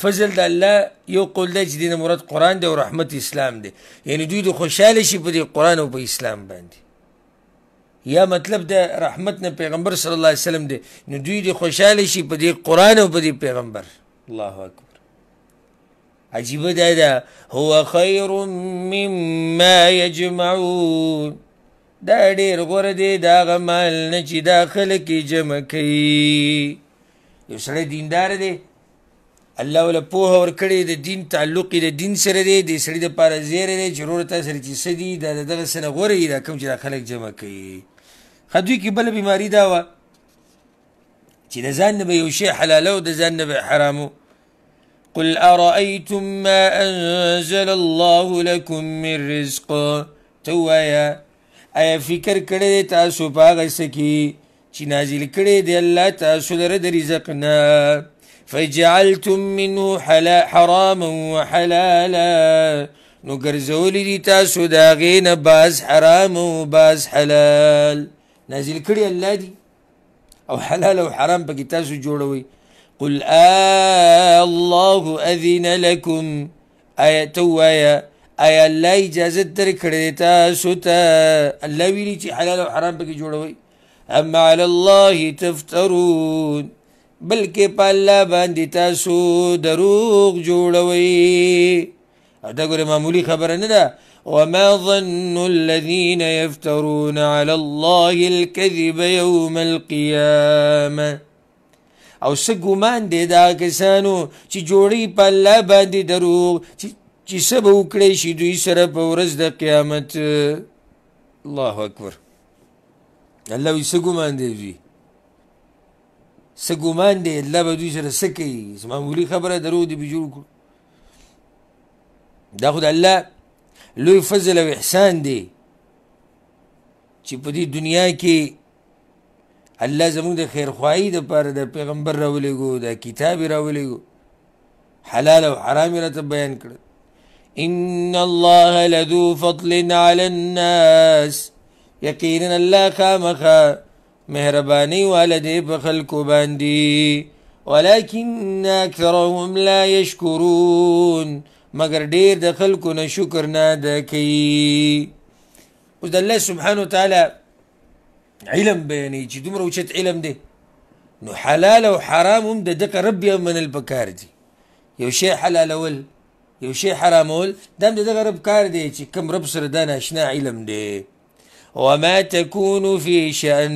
فضل د الله یو قول دی چې دینه مراد قرآن دی او رحمت اسلام دی یعنی دوی د خوشاله شي په دې قرآن او په اسلام باندې یا مطلب د رحمت نه پیغمبر صلی الله علیه وسلم دی، نو دوی دې خوشحاله شي په دې قرآن او په دې پیغمبر. الله اکبر. عجیبه دا ده، هو خیر مما یجمعون، دا ډېر غوره دی د هغه مال نه چې دا خلک یې جمع کوي. یو سړی دیندار دی، الله وله پوهه ورکړې، د دین تعلق یې د دین سره دی، د سړي دپاره زیری دی چې وروره تا سره چې څه دي دا د دغه څه نه غوره وي دا کوم چې دا خلک جمع کوي. ښه دوی کې بله بیماري دا وه چې د ځان نه به یو شی حلاله او د ځان نه به حرامو. قل ارأیتم ما انزل الله لکم من رزق، ته ووایه آیا فکر کړی دی تاسو په هغه څه کې چې نازل کړی دی الله تاسو لره د رزق نه، فجعلتم منه حراما وحلالا، نو ګرځولی دي تاسو د هغې نه بعض حرام او بعض حلال. نازل کړي الله دي او حلال او حرام پکې تاسو جوړوئ. قل الله اذن لكم، آیا ته ووایه آیا الله اجازت درکړې تاسو ته، الله ویلي چې حلال او حرام پکې جوړوئ. ام علی الله تفترون، بلکې په الله باندې تاسو دروغ جوړوئ. او دا ګوره معمولي خبره نه ده. وما ظن الذين يفترون على الله الكذب يوم القيامة، او څه ګمان دی دا کسانو چې جوړوي په الله باندې دروغ چې څه به وکړی شي دوی سره په ورځ د قیامت. الله اکبر. الله وایي څه ګمان دی دوی، څه ګمان دی الله به دوی سره څه کوي. معمولي خبره دروغ دې به جوړ کړو. دا خو د الله لوی فضل او احسان دی چې په دې دنیا کې الله زموږ د خیرخواهي دپاره د پیغمبر راولېږو، د کتاب یې راولېږو، حلال او حرام یې راته بیان کړل. ان الله لذو فضل على الناس، یقینا الله خامخا مهرباني والا دی په خلکو باندې، ولكن اکثرهم لا یشکرون، مگر ډیر د خلکو نه شکر نه ادا کوي. اوس د الله سبحانه وتعالی علم بیانوي چې دومره اوچت علم دی، نو حلال او حرام هم د دغه رب یې منل پکار دي. یو شی حلالول یو شی حرامول دا هم د دغه رب کار دی چې کوم رب سره دا ناشنا علم دی. وما تكون في شأن،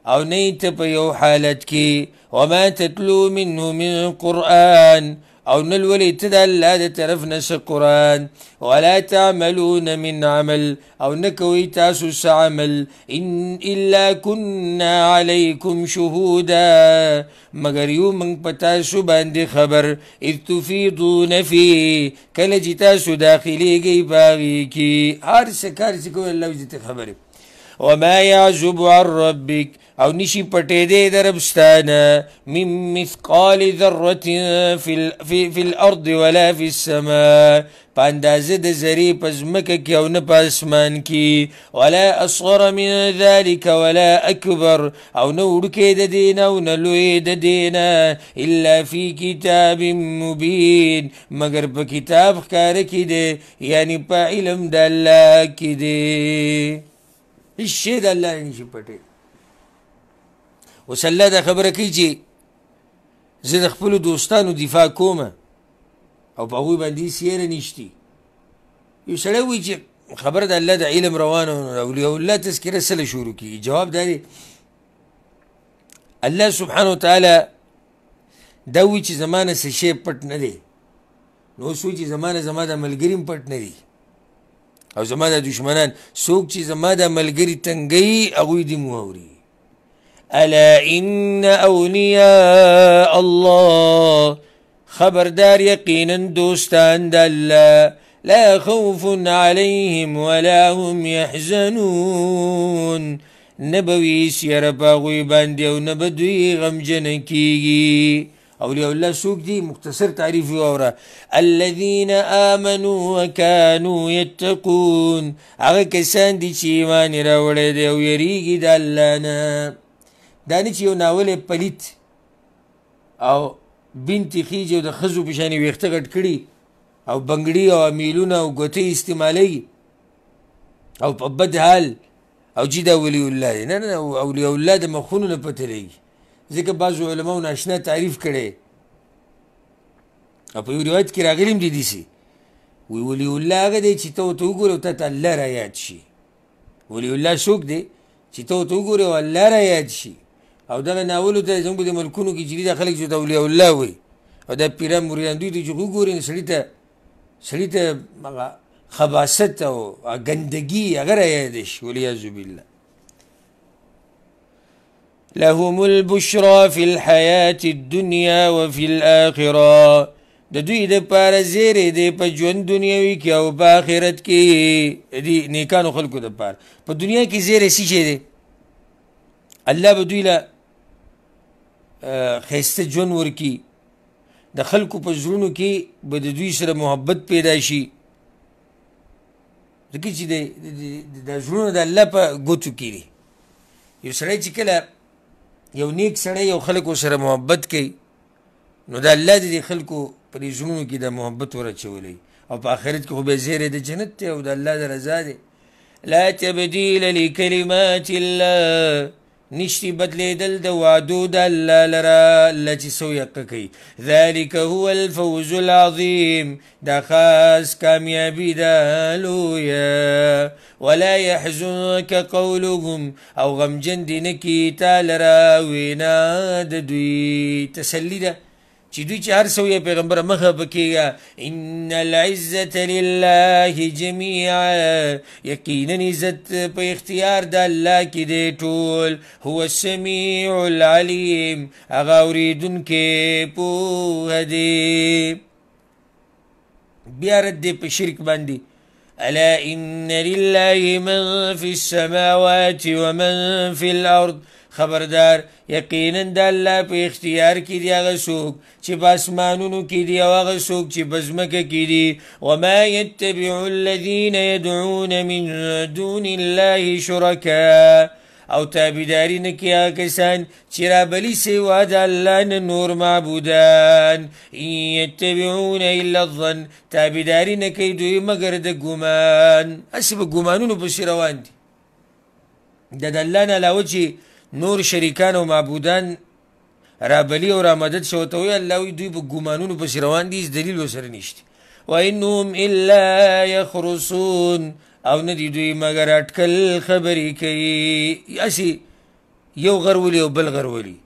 او نه ته په یو حالت کې، وما تتلو منه من قرآن، او نلولي ته د الله د طرف نه څه قرآن، ولا تعملون من عمل، او نه کوئ تاسو څه عمل، الا كنا عليكم شهودا، مگر یو موږ په تاسو باندې خبر، اذ تفیضون فيه، کله چې تاسو داخلیږئ په هغې کې، هر څه کار چې کوئ الله وایي ته خبر یم. وما يعزب عن ربك، او نشي پټېدی د رب ستانه، من مثقال ذرة في الارض ولا في السماء، په اندازه د ذرې په ځمکه کې او نه په اسمان کې، ولا اصغر من ذلك ولا اکبر، او نه وړوکی د دې نه او نه لوی د دې نه، الا في کتاب مبین، مگر په کتاب ښکاره کې دی، یعنی په علم د الله کې دی. هیڅ شی د الله نشي پټې. اوس الله دا خبره کوي چې زه د خپلو دوستانو دفاع کوم او په هغوی باندې هېڅ یېره نشتي. یو سړی وایي چې خبره د الله د علم روانه اولیاء الله تذکره څه شروع کېږي؟ جواب دا دی الله سبحانه وتعالی دا وایي چې زما نه څه شی پټ نه دی، نو اوس وایي چې زما د ملګري هم پټ نه دی، او زما د دشمنان څوک چې زما د ملګري تنګوي هغوی دې مو اوري. الا ان اولیاء الله، خبردار یقینا دوستان د الله، لا خوف علیهم ولا هم یحزنون، نه به وي سیره په هغوی باندې او نه به دوی غمجنه کیږي. اولیاء الله څوک دي؟ مختصر تعریف یې واوره. الذین آمنوا وکانوا یتقون، هغه کسان دي چې ایمان یې راوړی دی او یریږي د الله نه. دا نه چې یو ناول یې پلیت او بنت خیجې او د ښځو په شانې ویښته غټ کړي او بنګړي او امیلونه او ګوتې استعمالوي او په بد حال او چې دا ولی الله دی. نه نه، اولیاء الله د مخونو نه پته لګي، ځکه بعضو علماو ناشنا تعریف کړی او په یو روایت کې راغلي هم دي داسې، وی ولی الله هغه دی چې ته ورته وګورې او تا ته الله را یاد شي. ولی الله څوک دی چې ته ورته وګورې او الله را یاد شي. او دغه ناولو ته زموږ د ملکونو کې چې دي دا خلک چې ته اولیاء الله وایي او دا پیران مریدان دوی ته چې وګورې نو سړي ته هغه خباثت او ګندګي هغه را یاد شي، والعیاذ بالله. لهم البشرى في الحياة الدنيا وفي الآخرة، د دوی دپاره زیری دی په ژوند دنیاوي کې او په آخرت کې دي نیکانو خلکو دپاره. په دنیا کې زیری څه شی دی؟ الله به دوی له ښایسته ژوند ورکي، د خلکو په زړونو کې به د دوی سره محبت پیدا شي، ځکه چې د زړونه د الله په ګوتو کې دي. یو سړی چې کله یو نیک سړی یو خلکو سره محبت کوي نو د الله د دې خلکو په دې زړونو کې د محبت ورچولی، او په آخرت کې خو به زیری د جنت دی او د الله د رضا دی. لا تبدیل لکلمات الله، نشتی بدلیدل د وعدو د الله لره، الله چې څه یقه کوي. ذلک هو الفوز العظیم، دا خاص کامیابي ده لویه. ولا يحزنك قولهم، او غمجن دې نه کي تا لره وینا د دوی. تسلی ده چې دوی چې هر څه ویې پیغمبره مه خفه کېږه. ان العزة لله جمیعا، یقینا عزت په اختیار د الله کې دی ټول. هو السمیع العلیم، هغه اورېدونکی پوهه دی. بیا رد دی په شرک باندې. الا ان لله من في السماوات ومن في الارض، خبردار یقینا د الله په اختیار کې دی هغه څوک چې په اسمانونو کې دي او هغه څوک چې په ځمکه کې دي. وما يتبع الذين يدعون من دون الله شرکاء، او تابعداري نه کوي هغه کسان چې رابلي سوا د الله نه نور معبودان. ان یتبعون الا الظن، تابعداري نه کوي دوی مګر د ګمان، هسې په ګمانونو پسې روان دي. د الله نه علاوه چې نور شریکان او معبودان رابلی او رامدد شوته وي، الله وي دوی په ګمانونو پسې روان دي، دلیل ورسره نشته. وانهم الا یخرصون، او نه دي دوی مګر اټکل خبرې کوي، هسې یو غر ولي او بل غر ولي.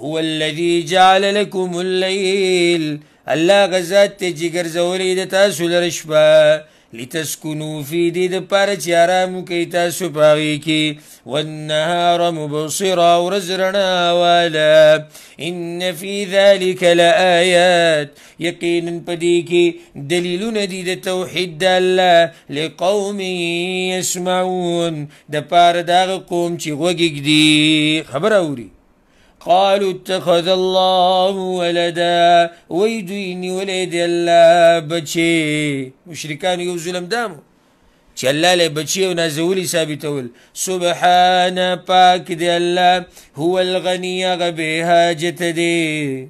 هو الذي جعل لكم الليل، الله هغه ذات دی چې ګرځولی د تاسو لره شپه. لتسكنوا فی دې دپاره چې ارام وکئ تاسو په هغې کې. والنهار مبصرا، ورځ رڼا واله. ان فی ذلک لآیات، یقینا په دې کې دلیلونه دي د توحید د الله. لقوم یسمعون، دپاره د هغه قوم چې غوږ ږدي، خبره اوري. قالوا اتخذ الله ولدا، وی دوی نیولی دی الله بچې. مشرکانو یو ظلم دامو چې الله له بچې او نازولي ثابتول. سبحانه، پاک دی الله. هو الغني، هغه بې حاجته دی،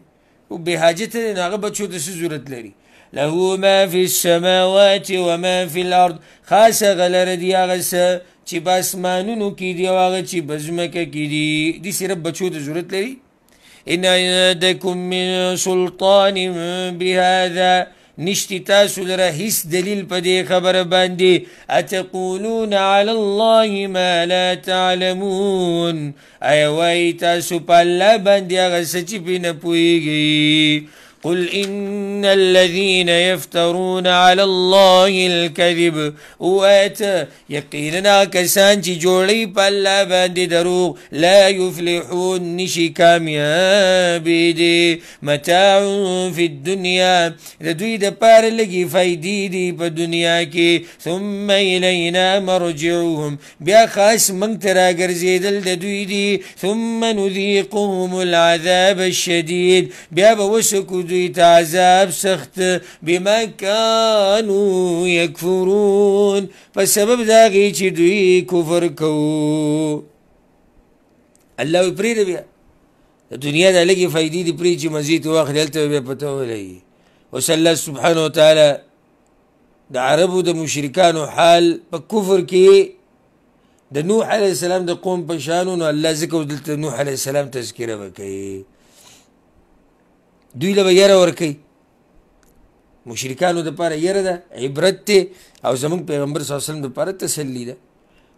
بې حاجته دی، نو هغه بچو ته څه ضرورت لري. له ما فی السماوات وما فی الارض، خاص هغه لره دي هغه څه چې په اسمانونو کې دي او هغه چې په ځمکه کې دي. دې صرف بچو ته ضرورت لري. ان عندکم من سلطان بهذا، نشتی تاسو لره هیڅ دلیل په دې خبره باندې. اتقولون علی الله ما لا تعلمون، آیا وایي تاسو په الله باندې هغه څه چې پرې نه پوهېږئ. قل ان الذين يفترون على الله الكذب، وات یقینا کسان چې جوړي په الله باندې دروغ. لا يفلحون، نشي کامیابی دي. متاع في الدنيا، د دوی دپاره لږې فایدې دي په دنیا کې. ثم الینا مرجعهم، بیا خاص موږ ته راګرځېدل د دوی دي. ثم نذیقهم العذاب الشدید، بیا به وسکو دوی ته عذاب سخت. بما كانوا یکفرون، په سبب د هغې چې دوی کفر کوو. الله وی پرېږده، بیا د دنیا دا لږې فایدې دي پرېږدي چې مزې ته واخلي، هلته به بیا پته ولګي. اوس الله سبحانه وتعالی د عربو د مشرکانو حال په کفر کې د نوح علیه السلام د قوم په شانو نو الله ځکه دلته نوح علیه السلام تذکره به کوي دوی له به یره ورکوي مشرکانو دپاره یره ده عبرت دی او زموږ پیغمبر صلی الله علیه وسلم دپاره تسلی ده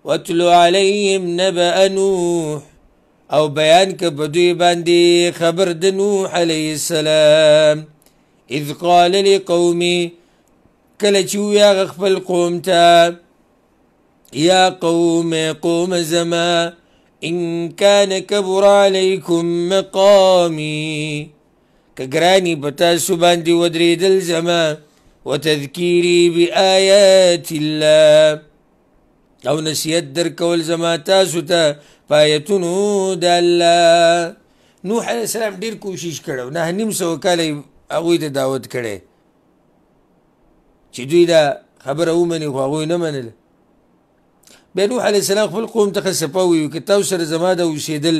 واتلو علیهم نبأ نوح او بیان که په دوی باندې خبر د نوح علیه السلام اذ قال لقومي کله چې ووی هغه خپل قوم ته یا قوم زما ان کان کبر علیکم مقامی که ګراني په تاسو باندې ودرېدل زما وتذکیري بآیات الله او نصیحت درکول زما تاسو ته په آیتونو د الله نوح علیه السلام ډېر کوشش کړی و 950 کاله یې هغوی ته دعوت کړی چې دوی دا خبره ومني خو هغوی نه منله بیا نوح علیه السلام خپل قوم ته ښه صفه وویل که تاسو سره زما د اوسېدل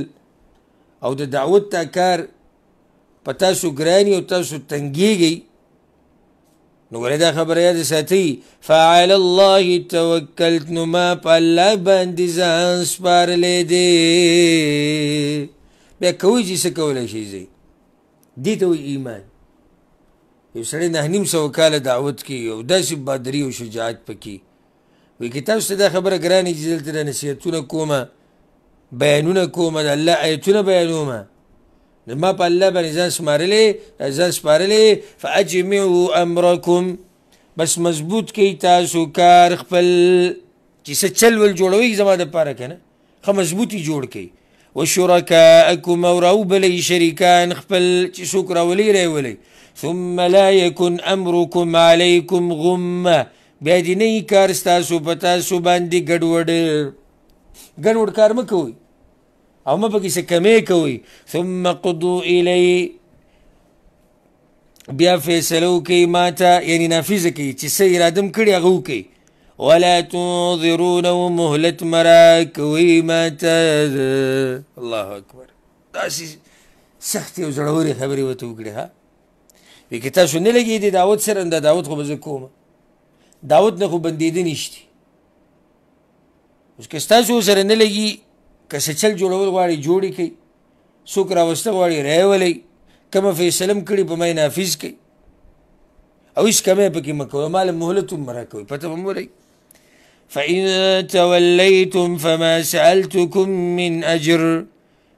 او د دعوت دا کار په تاسو ګراني او تاسو تنګېږئ نو ولې دا خبره یاد ساتئ فعلى الله توکلت نو ما په الله باندې ځان سپارلی دی بیا کوئ چې څه کولی شئ ځئ دې ته وایي ایمان یو سړی 950 کاله دعوت کوي او داسې بهادري او شجاعت پکې وایي که تاسو ته دا خبره ګرانې چې دلته د نصیحتونه کومه بیانونه کومه د الله ایتونه بیانومه ما په الله باندې ځان سپارلی فاجمعوا امرکم بس مضبوط کوي تاسو کار خپل چې څه چل ول جوړوئ زما دپاره که نه ښه مضبوط یې جوړ کوئ وشرکاءکم او راوبلئ شریکان خپل چې څوک راولئ راولئ ثم لا یکن امرکم علیکم غمه بیا دې نه یي کار ستاسو په تاسو باندې ګډوډ کار مه کوئ او ما پکې څه کمې کوئ ثم قضوا الی بیا فیصله وکئ ما ته یعنې نافظه کوي چې څه اراده م کړي هغه وکئ ولا تنظرونه مهلت مه راکوئ ما ته الله اکبر داسې سختې او زړورې خبرې ورته وکړې ها وایي که تاسو نه لګېدې دعوت سره دا دعوت خو به زه کومه دعوت نه خو بندېده نشتي اوس که ستاسو سره نه لګي که څه چل جوړول غواړي جوړ یې کوي څوک راوسته غواړي راولئ کومه فیصله م کړي په ما یې نافظ کوي او هېڅ کمی پکې مه کوئ ماله مهلت هم مه راکوئ پته به م ولئ فإن تولیتم فما سألتکم من اجر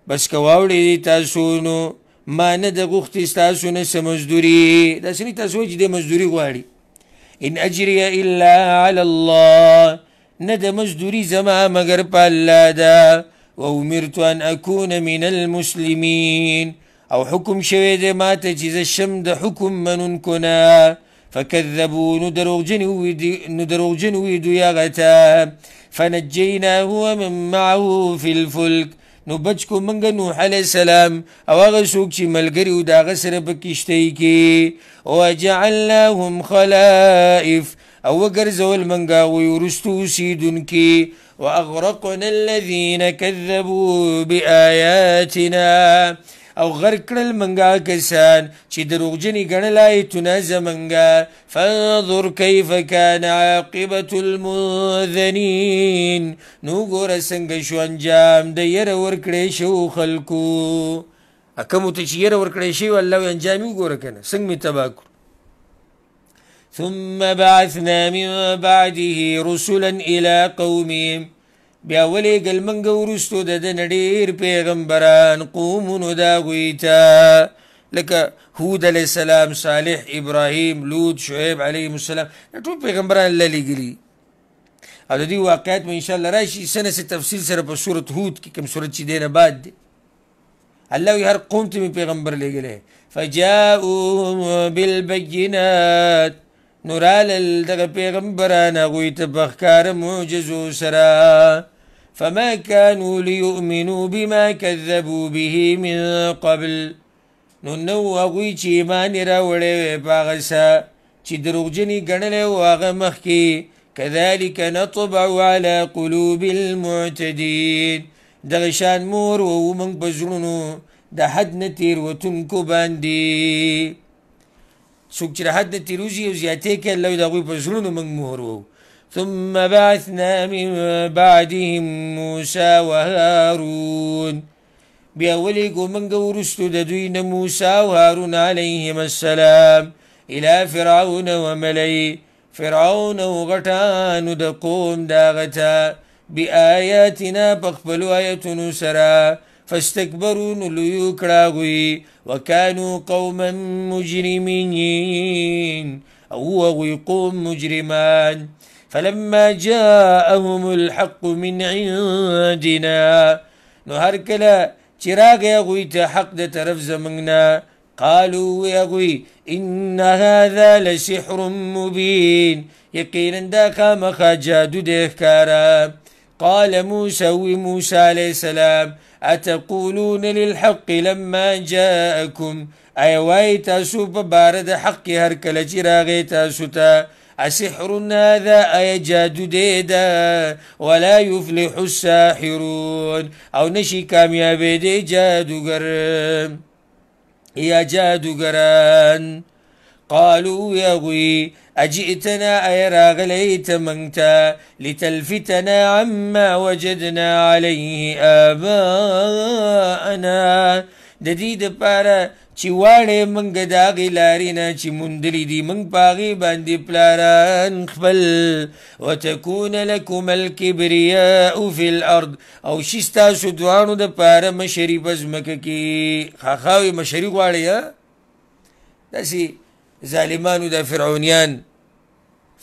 بس که واوړئ تاسو نو ما نه ده غوښتې ستاسو نه څه مزدوري داسې نه تاسو وایئ چې دی مزدوري غواړي ان اجري الا على الله نه ده مزدوري زما مگر په الله ده وامرت ان اكون من المسلمين او حکم شوی دی ما ته چې زه شم د حکم منونکو نه فکذبوا نو دروغجن وي دوی هغه ته فنجیناه ومن معه في الفلک نو بچ کو منګه نوح علیه السلام او هغه څوک چې ملګري و د هغه سره په کښتۍ کې وجعلناهم خلائف او وګرځول منګه هغوی وروستو اوسېدونکي واغرقنا الذین کذبوا بآیاتنا او غرق کړل منګه کسان چې دروغجنې ګڼل آیتونه زمنګه فانظر کیف کان عاقبة المنذرین نو ګوره څنګه شو انجام د یره ورکړی شو خلکو کومو ته چې یره ورکړی شوي الله وایي انجام یې وګوره که نه څنګه مې تباه کړو ثم بعثنا من بعده رسلا الى قومهم بیا ولیږل منګه وروستو د ده نه ډېر پیغمبران قومونو د هغوی ته لکه هود علیه السلام صالح ابراهیم لوط شعیب علیهم السلام دا ټول پیغمبران الله لیږلي او د دې واقعات به انشاءالله راشي څه نه څه تفصیل سره په صورت هود کې کوم صورت چې دی نه بعد دی الله وایي هر قوم ته مې پیغمبر لیږلی فجاؤهم بالبینات نو رالل دغه پیغمبران هغوی ته په ښکاره معجزو سره فما كانوا ليؤمنوا بما كذبوا به من قبل نو نو هغوی چې ایمان یې راوړی وی په هغه څه چې دروغجن یې ګڼلی و هغه مخکې كذلك نطبع على قلوب المعتدين دغه شان مور وو موږ په زړونو د حد نه تېروتونکو باندې څوک چې د حد نه تېروځي او زیاتې کوي الله د هغوی په زړونو موږ مهر وو ثم بعثنا من بعدهم موسى وهارون بیا ولیگو منگا ورستو ددوین موسى وهارون عليهم السلام الى فرعون وملئ فرعون وغټانو د قوم داغتا بآياتنا پخپلو آیتونو سرا فاستكبروا نلویو کړاغوی وكانوا قوما مجرمين او غوی قوم مجرمان فلما جاءهم الحق من عندنا نو هر کله چراغ غوی ته حق د طرف زمنګنا قالوا يا غوي إن هذا لسحر مبين يقينا دا خامخا جادو دهكارا قال موسى عليه السلام أتقولون للحق لما جاءكم أي واي تاسو ببارد حق هركل جراغي تاسو تا أسحر هذا أي جادو ديدا ولا يفلح الساحرون أو نشي كاميابي دي جادو قرم يا جادوگران قالوا يا غوي أجئتنا أي راغليت منتا لتلفتنا عما وجدنا عليه آباءنا دديد پارا چی واړې منګ داغې لارې نه چې موندلي دي منګ پاغې باندې پلاران خپل وتكون لكم الكبرياء في الارض او شي ستاسو دواړو د پاره مشري په ځمکه کې خاخاوي مشري غواړي داسې ظالمانو د فرعونیان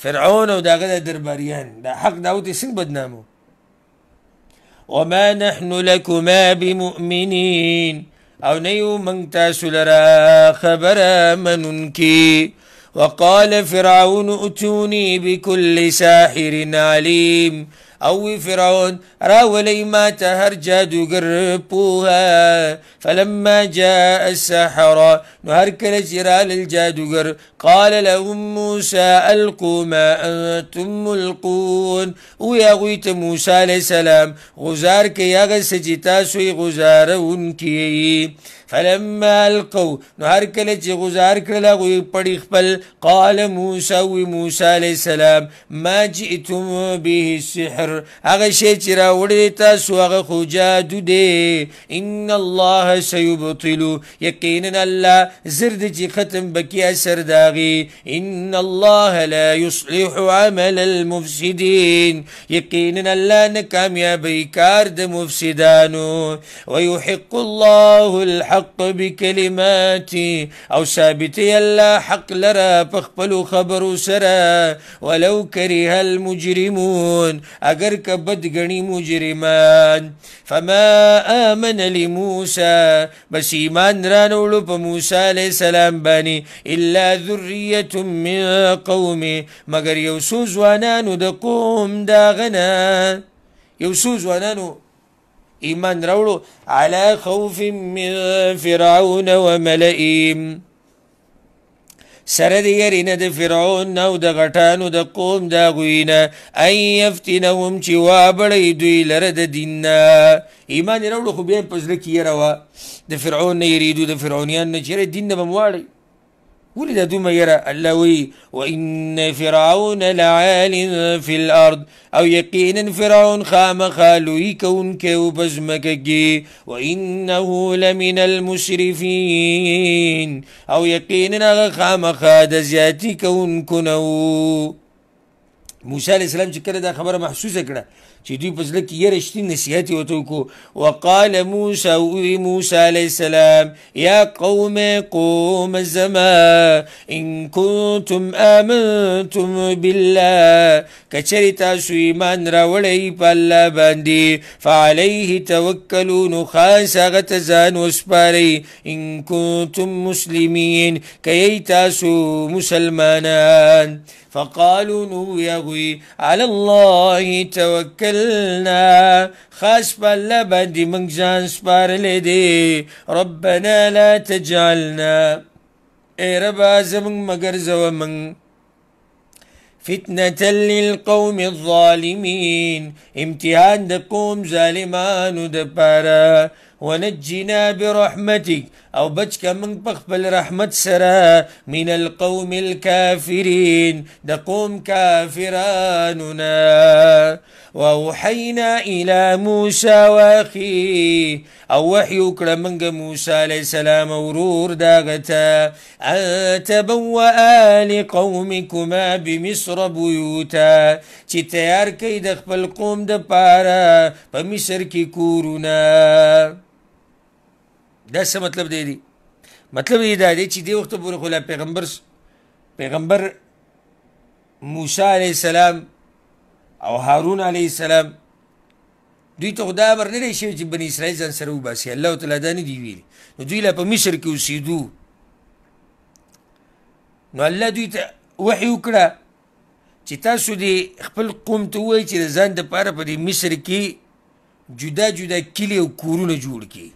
فرعون او داغه د درباریان د حق داوت څنګه بدنامو وما نحن لكما بمؤمنين او نیو منگ تاسو لرا خبر مننکی وقال فرعون اتوني بكل ساحر عليم او فرعون راولي ما تهر جادوگر پوها فلما جاء السحرة نهر كل جرال الجادوگر قال لهم موسى ألقوا ما أنتم ملقون ويغويت موسى عليه السلام غزار كي يغسج تاسوي غزار ونكي فلما ألقوا نهر كل غزار كلا غوي پڑی خپل قال موسى عليه السلام ما جئتم به السحر اغه شی چې راوړی تاسو هغه خو جادو دی ان الله سيبطل یقینا الله زرد چې ختم بکی اثر داغي ان الله لا يصلح عمل المفسدين یقینا الله نه کامیابی کار د مفسدانو ويحق الله الحق بكلماته او ثابت الله حق لرا پخپلو خبرو سرا ولو كره المجرمون اگر کبد گنی مجرمان فما آمن لموسى بس ایمان رانولو پا موسیٰ علیہ السلام بانی الا ذریت من قومی مگر یوسو زوانانو دا قوم داغنا یوسو زوانانو ایمان راولو على خوف من فرعون وملئهم سره د یرینه د فرعون او د غټانو د قوم د غوینه ان یفتنهم چې وابړی دوی لره د دین نه ایمان راوړو خو بیا په زړه کې یره وه د فرعون نه یریدو د فرعونیان نه چې یاره دین نه به م واړئ ولې دا دومره یره الله وی وان فرعون لعال فی الارض او یقینا فرعون خامخا لوی کوونکی و په ځمکه کې وانه لمن المسرفین او یقینا هغه خامخا د زیاتي کوونکو نه و موسی علیه السلام چې کله دا خبره محسوسه کړه چې دوی په زړه کې یره شتي نصیحت یې ورته وکړو وقال موسی علیه السلام یا قوم زما ان کنتم آمنتم بالله کچرې تاسو ایمان راوړئ په الله باندې فعلیه توکلوا نو خاص هغه ته ځان وسپارئ ان کنتم مسلمین که یئ تاسو مسلمانان فقالوا نو يغوي على الله توكلنا خاص بالله باندې موږ ځان سپارلی دی ربنا لا تجعلنا ای ربا زموږ مه ګرځوه موږ فتنة للقوم الظالمين امتحان د قوم ظالمانو د پاره ونجنا برحمتك او بچ کا من پخپل رحمت سرا من القوم الكافرين دا قوم كافراننا وأوحينا إلى موسى وأخيه او وحي وکړه منګه موسی علیه السلام ورور داغته ان تبوأ لقومكما بمصر بيوتا چې تیار کړي د خپل قوم د پاره په مصر کې کورونه. دا څه مطلب دی؟ مطلب یې دا دی چې دې وخت پورې خو لا پیغمبر موسی علیه السلام او هارون علیه السلام دوی ته خدا امر نه دی شوی چې بني اسرائیل ځان سره وباسي. الله تعالی دا نه دی ویلي. نو دوی لا په مصر کې اوسېدو. نو الله دوی ته وحي وکړه چې تاسو دې خپل قوم ته ووایئ چې د ځان دپاره په دې مصر کې جدا جدا کلي او کورونه جوړ کړي.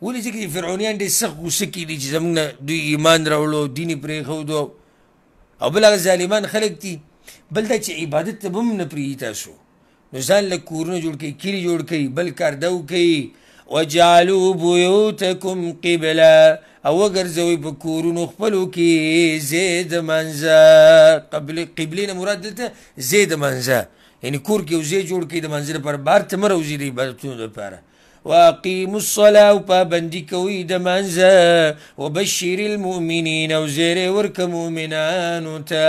ولې ځکه چې فرعونیان ډېر سخت غوسه کېدي چې زموږ نه دوی ایمان راوړو، دین یې پرېښودو، او بل هغه ظالمان خلک دي. بل دا چې عبادت ته به هم نه پرېږدي تاسو. نو ځان له کورونه جوړ کړئ، کلي جوړ کړئ، بل کار دا وکئ وجعلوا بيوتكم قبله او وګرځوئ په کورونو خپلو کې ځای د منځه. قبلې نه مراد دلته ځای د منځه، یعنې کور کې یو ځای جوړ کړئ د منځه لپاره، بهر ته مه راوځئ د عبادتونو لپاره. واقیموا الصلاة او پابندي کوئ د منځه. وبشر المؤمنین او زیری ورکه مؤمنانو ته.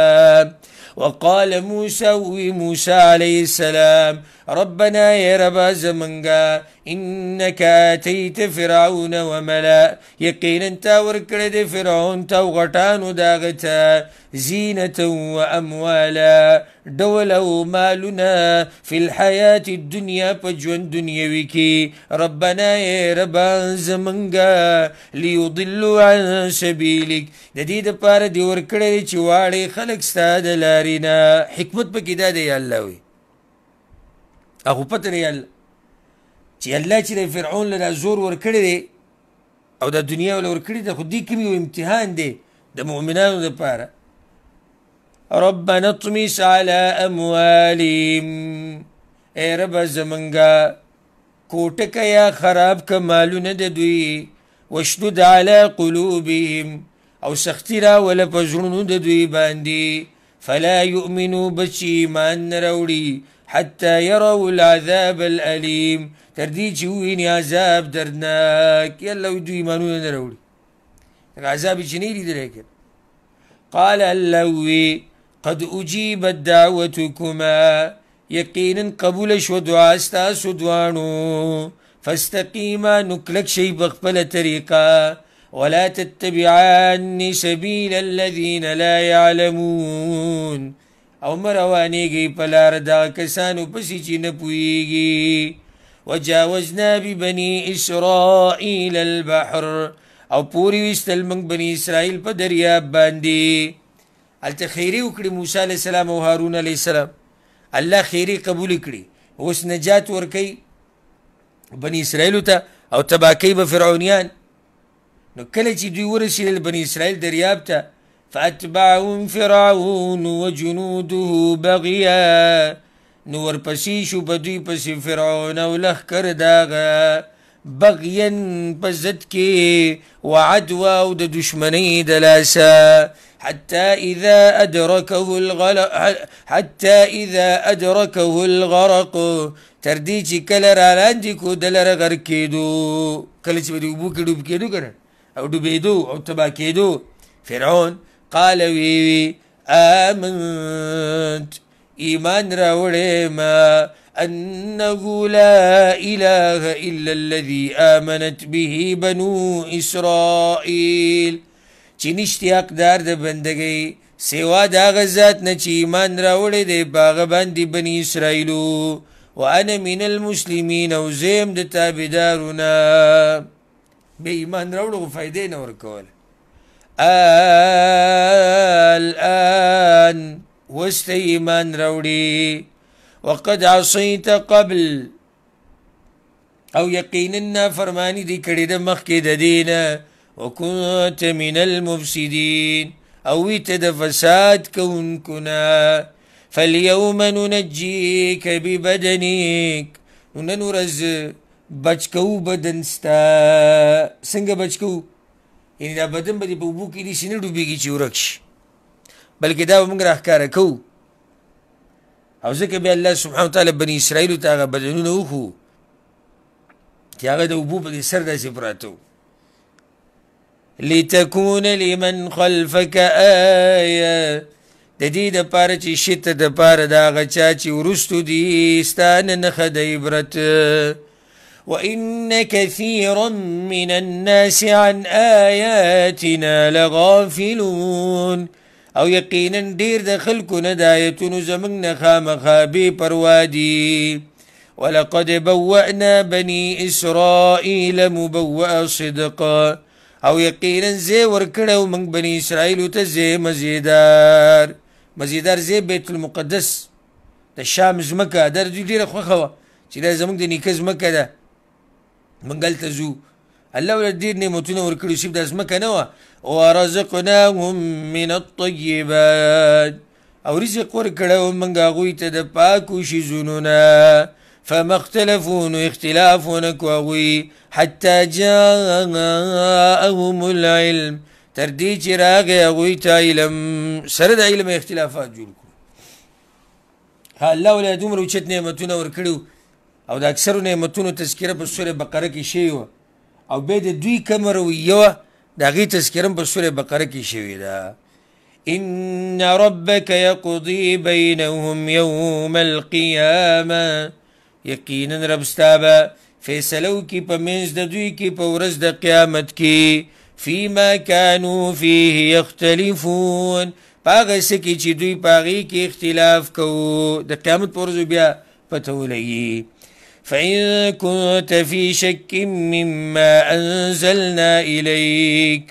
وقال موسى عليه السلام ربنا يا رب زمنگا انك اتيت فرعون وملا يقينا تا ورکړه فرعون تا غټانو داغتا زينة واموالا دول او مالنا في الحياة الدنيا پجون دنیاوی کی. ربنا يا رب زمنگا ليضلوا عن سبيلك د دې دپاره دې ورکړی چې واړې خلک ستا د لارې نه. حکمت پکې دا دی الله وي هغو پته دی الله چې الله چې د فرعون له دا زور ورکړی دی او دا دنیا وله ورکړې ده، خو دې کوم یو امتحان دی د مؤمنانو دپاره. ربنا اطمس على اموالهم ای رب زمنګه کوټه که یا خراب که مالونه د دوی. واشدد على قلوبهم او سختی راوله په زړونو د دوی باندې. فلا يؤمنوا بچ ایمان نه راوړي حتى يروا العذاب الأليم تر دې چې وویني عذاب دردناک. یالله وایي دوی ایمانونه نه راوړي، عذاب یې چې نه یې لیدلی. قال الله وی قد اجیبت دعوتکما یقینا قبول شو دعا ستاسو دواړو. فاستقیما نو کلک شئ په خپله طریقه. ولا تتبعان سبیل الذین لا یعلمون او مه روانېږئ په لاره دغه کسانو پسې چې نه پوهېږي. وجاوزنا ببني اسرائیل البحر او پوری ویستل موږ بني اسرائیل په دریاب باندې. هلته خیرې وکړې موسی علیه السلام او هارون علیه السلام. الله خیرې قبول کړي، اوس نجات ورکوي بني اسرائیلو ته او تباه کوي به فرعونیان. نو کله چې دوی ورسېدل بني اسرائیل دریاب ته فاتبعهم فرعون وجنوده بغیا نو ورپسې شو په دوی پسې فرعون او لښکر داغه بغیا په ضد کې وعدوا او د دشمنۍ د لاسه. حتى إذا أدركه الغرق تردی چې کله رالاندې کو د لره غرق کېدو. کله چې به د اوبو کې ډوب کېدو که نه او ډوبېدو او تباه کېدو فرعون قال وی آمنت ایمان راوړی ما أنه لا إله إلا الذي آمنت به بنو إسرائيل چې نشتی حقدار د بندګۍ سوا د هغه ذات نه چې ایمان راوړی دی په هغه باندې بني اسرائیلو. وانا من المسلمین او زیم د تابعدارو نه. بې ایمان راوړو خو فایدې نه ورکوله. الآن وست ایمان راوړي وقد عصیت قبل او یقینا نافرمانی دی کړې ده مخکې د دې نه. وكنت من المفسدين او ویت د فساد کوونکو نه. فاليوم ننجيك ببدنك نن ورځ بچ کوو بدن ستا څنګه بچ کوو یعنې دا بدن به دې په اوبو کې داسې نه ډوبېږي چې ورک شي بلکې دا به موږ راښکاره کوو او ځکه بیا الله سبحانه وتعالی بني اسرائیلو ته هغه بدنونه وښو چې هغه د اوبو په دې سر داسې پراته وو لتكون لمن خلفك آیه د دې دپاره چې شي ته دپاره د هغه چا چې وروستو دي ستا نه نښه د عبرت وإن كثيرا من الناس عن آياتنا لغافلون او یقینا ډیر د خلکو نه د آیتونو زموږ نه خامخا بې پروا دي ولقد بوأنا بني إسرائيل مبوأ صدقا او یقینا زی ورکړو موږ بني اسرائیلو ته زی مزیدار زی بیت المقدس د شام ځمکه دا دوی ډېره خوښه وه چې دا زموږ د نیکه ځمکه ده موږ هلته ځو الله ورته ډېر نعمتونه ورکړي صرف دا ځمکه نه وه ورزقناهم من الطیبات او رزق ورکړی موږ هغوی ته د پاکو شیزونو نه فما اختلفوا نو اختلاف ونه کړو هغوی حتی جاءهم العلم تر دې چې راغی هغوی ته علم سره د علم اختلافات جوړ کړو الله ولې دومره اوچت نعمتونه ورکړي او د اکثرو نعمتونو تذکره په سورې بقره کې شوې وه او بیا د دوی کومه رویه وه د هغې تذکره هم په سورې بقره کې شوې ده ان ربک یقضي بینهم یوم القیامه یقینا رب ستا به فیصله وکړي په منځ د دوی کې په ورځ د قیامت کې فیما کانوا فیه یختلفون په هغه څه کې چې دوی په هغې کې اختلاف کوو د قیامت په ورځو بیا پته ولګي فإن كنت في شك مما أنزلنا إليك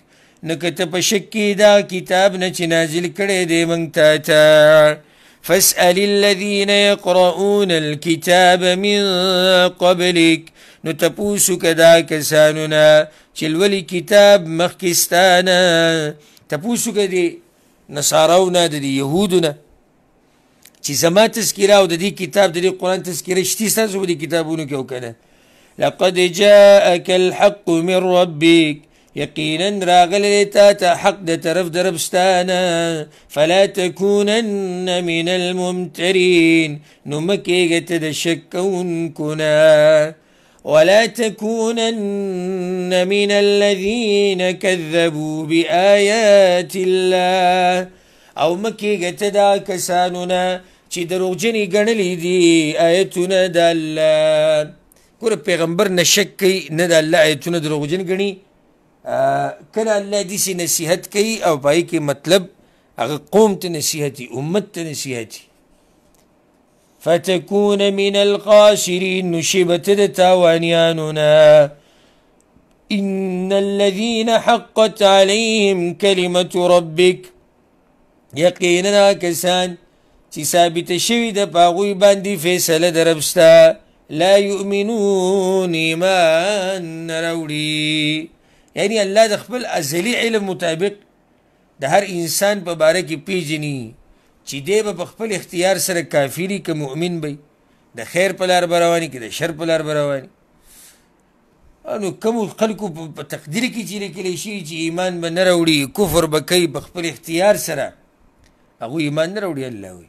نکته په شک کې دا کتاب نه چې نازل کړی دی موږ تا ته فاسأل الذين يقرؤون الكتاب من قبلك نو تپوس وکړه دا کسانو نه چې لولي کتاب مخکې ستا نه تپوس وکړه د نصاراو نه د یهودو نه چې زما تذکره او د دې کتاب د دې قرآن تذکره شتي ستاسو په دې کتابونو کې او که نه لقد جاءك الحق من ربك یقینا راغلی تا ته حق د طرف د رب ستا نه فلا تکونن من الممترین نو مه کېږه ته د شک کوونکو نه ولا تكونن من الذين كذبوا بآيات الله او مکیږه ته دا کسانو نه چې دروغجنې ګڼلي دي آیتونه د الله ګوره پیغمبر نه شک کوي نه د الله آیتونه دروغجن ګڼي کله الله داسې نصیحت کوي او په هغې کې مطلب هغه قوم ته نصیحتي امت ته نصیحتي فتكون من الخاسرين نشبت د تاوانیانو نه ان الذين حقت عليهم كلمة ربك یقینا کسان چې ثابته شوي ده په هغوی باندې فیصله د رب ستا لا یؤمنون ایمان نه راوړي یعنې الله د خپل ازلي علم مطابق د هر انسان په باره کې پیژني چې دی به په خپل اختیار سره کافر که مؤمن به د خیر په لار به رواني که د شر په لار به رواني نو کومو خلکو په تقدیر کې چې لیکلی شي چې ایمان به نه راوړي کفر به کوي په خپل اختیار سره هغو ایمان نه راوړي الله وایي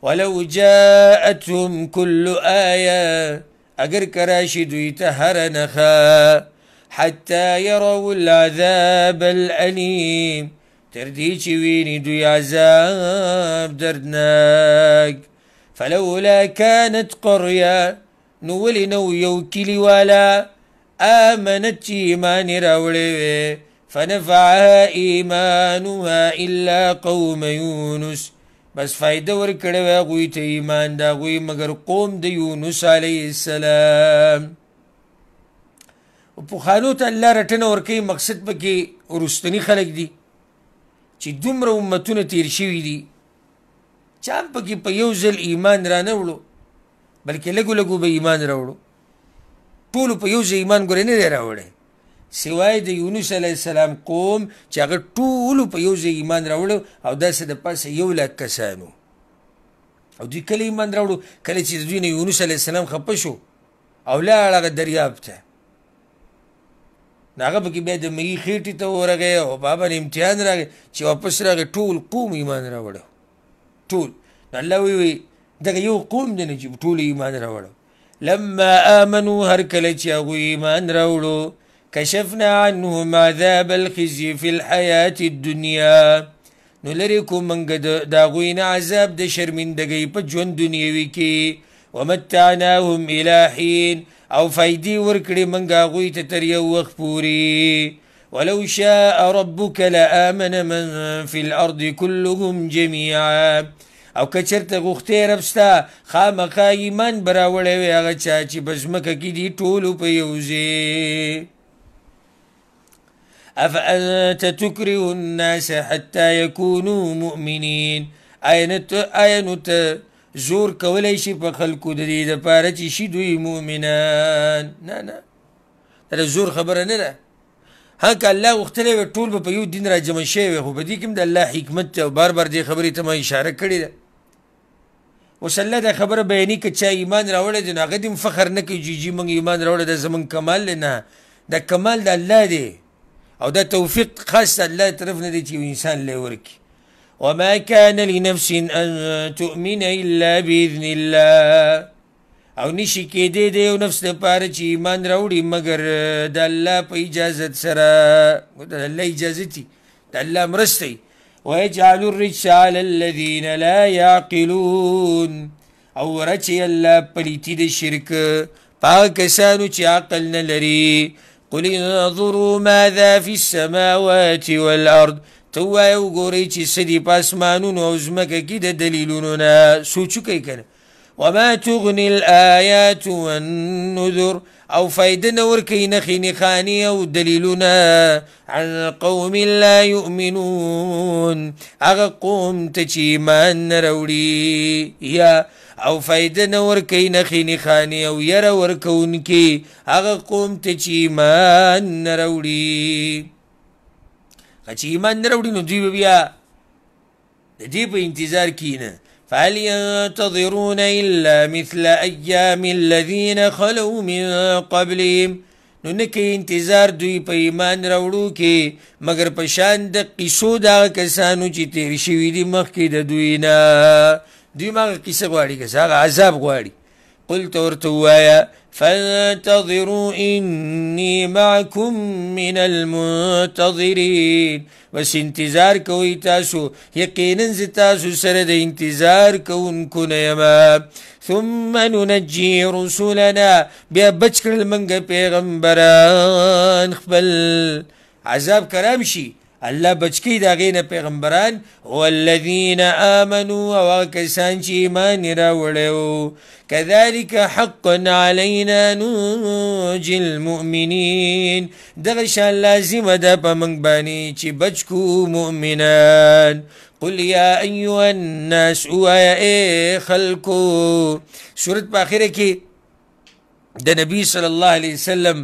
ولو جاءتهم كل آیه اگر که راشي دوی ته هره نښه حتی یروا العذاب الألیم تر دې چې ویني دوی عذاب دردناک فلولا كانت قريه نو ولې نو یو کلیواله آمنت چې ایمان یې راوړی وی فنفعها ایمانها الا قوم یونس بس فایده ورکړی وی هغوی ته ایمان د هغوی مګر قوم د یونس علیه السلام پخوانو ته الله رټنه ورکوي مقصد پکې وروستني خلک دي چې دومره امتونه تیر شوي دي چا هم پکې په یو ځل ایمان را نه وړو بلکې لږو لږو به ایمان راوړو ټولو په یو ځل ایمان ګورې نه دی راوړی سوای د یونس علیه السلام قوم چې هغه ټولو په یو ځای ایمان راوړو او داسې د پاسه 100,000 کسانو او دوی کله ایمان راوړو کله چې دوی نه یونس علیه السلام خفه شو او لاړ هغه دریاب ته نو هغه پکې بیا د مېږي خېټې ته ورغی او په باندې امتحان راغی چې واپس راغی ټول قوم ایمان راوړی ټول نو الله وی دغه یو قوم دی نه چې ټول ایمان راوړو لما آمنوا هر کله چې هغوی ایمان راوړو کشفنا عنهم عذاب الخزي في الحیات الدنیا نو لرې کو موږ د هغوی نه عذاب د شرمندګۍ په ژوند دنیوي کې ومتعناهم الى حین او فایدې ورکړې موږ هغوی ته تر یو وخت پورې ولو شاء ربك لآمن من في الأرض كلهم جميعا او که چېرته غوښتی رب ستا خامخا ایمان به راوړی وی هغه چا چې په ځمکه کې دي ټولو په یو ځای افانت تکره الناس حتى يكونوا مؤمنین آیا نو ته زور کولی شي په خلکو د دې دپاره چې شي دوی مؤمنان نه نه دا زور خبره نه ده ها که الله غوښتلی وی ټول به په یو دین را جمع شوی وی خو په دې کې هم د الله حکمت دی او بار بار دې خبرې ته ما اشاره کړې ده اوس الله دا خبره بیاني که چا ایمان راوړی دی نو هغه دې هم فخر نه کوي چې موږ ایمان راوړی دا زموږ کمال دی نه دا کمال د الله دی او دا توفیق خاص د الله طرف نه دی چې یو انسان لی ورکړي وما كان لنفس أن تؤمن إلا بإذن الله او نشي کېدی د یو نفس دپاره چې ایمان راوړي مګر د الله په اجازت سره د الله اجازتي د الله مرستی ويجعل الرجس على الذين لا يعقلون او ورچي الله پلیتی د شرک پاک کسانو چې عقل نه لري قل انظروا ماذا في السماوات والأرض تو وایه وګورئ چې څه دي په اسمانونو او ځمکه کې د دلیلونو نه سوچ وکئ که نه وما تغني الآيات والنذر او فایده نه ورکوي نښې نښانې او دلیلونه عن قوم لا يؤمنون هغه قوم ته چې ایمان نه راوړي یا او فایده نه ورکوي نښې نښانې او یره ورکوونکي هغه قوم ته چې ایمان نه راوړي چې ایمان نه راوړي نو دوی به بیا د دې په انتظار کښېنه فهل ينتظرون إلا مثل أيام الذين خلوا من قبلهم نو نه کوي انتظار دوی په ایمان راوړو کې مګر په شان د قیسو د هغه کسانو چې تېر شوي دي مخکې د دوی نه دوی هم هغه قیسه غواړي که څه هغه عذاب غواړي قل ته ورته ووایه فانتظروا إني معكم من المنتظرين بس انتظار کوئ تاسو یقینا زه تاسو سره د انتظار کوونکو نه یمه ثم ننجي رسلنا بیا بچ کړل موږ پیغمبران خپل عذاب کرام شي الله بچ کړي د هغې نه پیغمبران والذین آمنوا او هغه کسان چې ایمان یې راوړی و كذلك حقا علينا ننجي المؤمنين دغه شان لازمه ده په موږ باندې چې بچ کو مؤمنان قل يا أيها الناس ويا اے خلقو سورت په آخره کې د نبی صلی الله علیه وسلم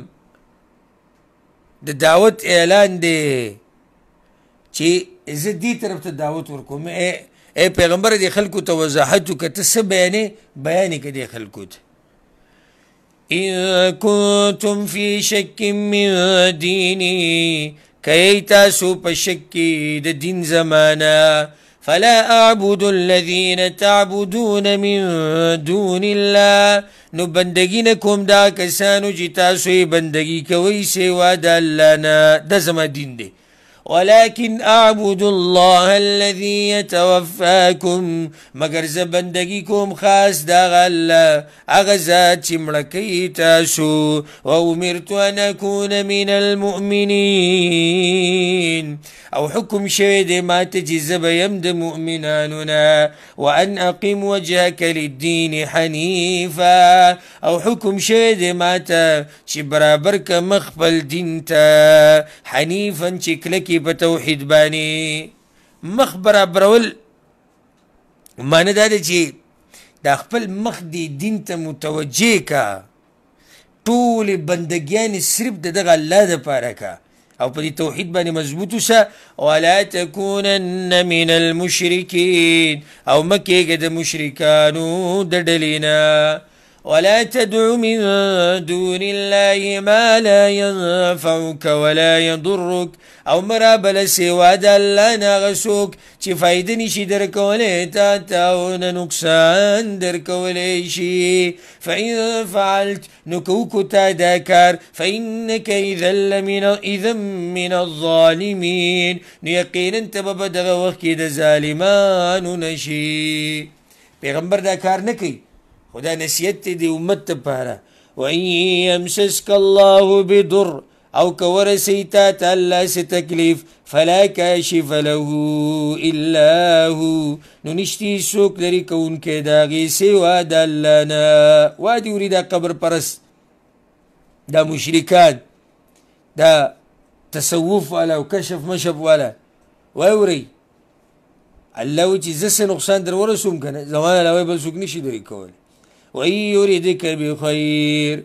د دعوت اعلان دی چې زه دې طرف ته دعوت ورکوم اے پیغمبر دې خلکو ته وضاحت وکړه ته څه بیانې بیان یې کړه دې خلکو ته إن كنتم في شك من ديني كي تاسو په شک کې د دین زمانه فلا أعبد الذين تعبدون من دون الله نو بندگی نه کوم دا کسانو چې تاسو یې بندگی کوئ سوا د الله نه دا زما دین دی ولكن أعبد الله الذي يتوفاكم مگر زه بندگی کوم خاص دغه الله هغه ذات چې مړه کوي تاسو وأمرت أن أكون من المؤمنين او حکم شوی دی ماته چې زه به یم د مؤمنانو نه وأن أقم وجهك للدين حنیفا او حکم شوی دی ماته چې برابر که مخ خپل دین ته حنیفا چې کلکې په توحید باندې مخ برابرول معنی دا ده چې دا خپل مخ دی دین ته متوجه که ټولې بندګیانې صرف د دغه الله دپاره که او په دې توحید باندې مضبوط اوسه ولا تکونن من المشرکین او مه کېږه د مشرکانو د ډلې نه ولا تدع من دون الله ما لا ينفعك ولا يضرك او مرابل سوا د الله نه غسوک چې فائدې نشي درکولی تا ته او نه نقصان درکولی شي. فإن فعلت نو که وکړو تا دا کار فإنك إذا من الظالمين نو یقینا ته به په دغه وخت کې د ظالمانو نشي. پیغمبر دا کار نه کوي، خدا نصیحت دی امت لپاره. وإن يمسسك الله بضر او که ورسی تا ته الله څه تکلیف فلا کاشف له الا هو نو نشتی څوک لري کوونکی د هغې سوا د الله نه. وادي وري دا قبر پرست، دا مشرکان، دا تصوف والا او کشف مشف والا واورئ الله وی چې زه څه نقصان در ورسوم که نه زما علاوه بل څوک نشي لرې کولی. وإن یردک بخیر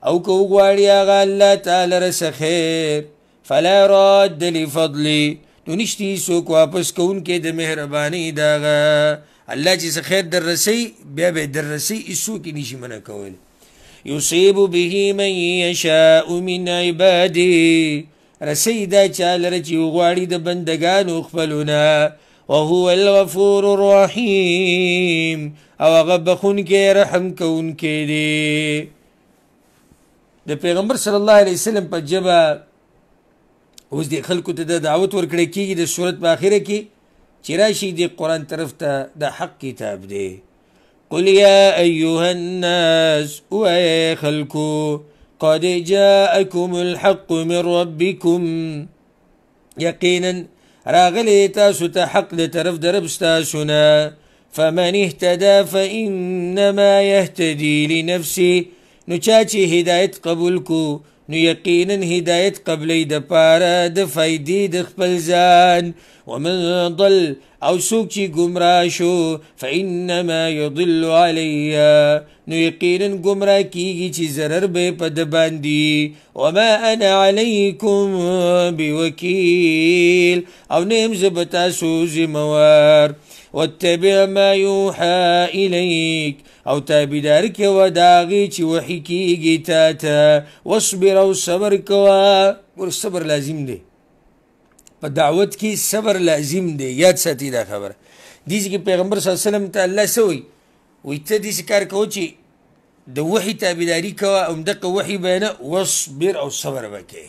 او که وغواړي هغه الله تعالی رسه خیر فلا راد لفضلي نو نشتی څوک واپس کوونکی د مهربانۍ د هغه. الله چې څه خیر در رسوي بیا به یې در رسوي، هېڅوک یې نشي منع کولی. یصیب به من یشاء من عباده رسوي دا چا لره چې وغواړي د بندګانو خپلونه. وهو الغفور الرحیم او هغه بخونکی رحم کوونکی دی. د پیغمبر صلی الله علیه وسلم په ژبه اوس د خلکو ته د دعوت ورکړی کېږي د صورت په آخره کې چې راشي د قرآن طرف ته د حق کتاب دی. قل یا ایها الناس وای خلکو قد جاءکم الحق من ربکم یقینا راغلی تاسو ته حق د طرف د رب ستاسو نه. فمن اهتدى فإنما يهتدي لنفسه نو چا چې هدایت قبول کو نو یقینا هدایت قبلی د پاره د فایدې د خپل ځان. ومن ضل او څوک چې ګمراه شو فإنما يضل علی نو یقینا ګمراه کیږي چې ضرر به په ده باندې. وما انا علیکم بوکیل او نه یم زه به تاسو ذموار. واتبع ما یوحى الیک او تابعداري کوه د هغې چې وحي کېږي تا ته. واصبر او صبر کوه. ګوره صبر لازم دی په دعوت کې، صبر لازم دی، یاد ساتي دا خبره. دې کې پیغمبر صلی الله علیه وسلم ته الله څه وایي؟ وایي ته داسې کار کوه چې د وحي تابعداري کوه او همدغه وحي بیانه واصبر او صبر به کوې.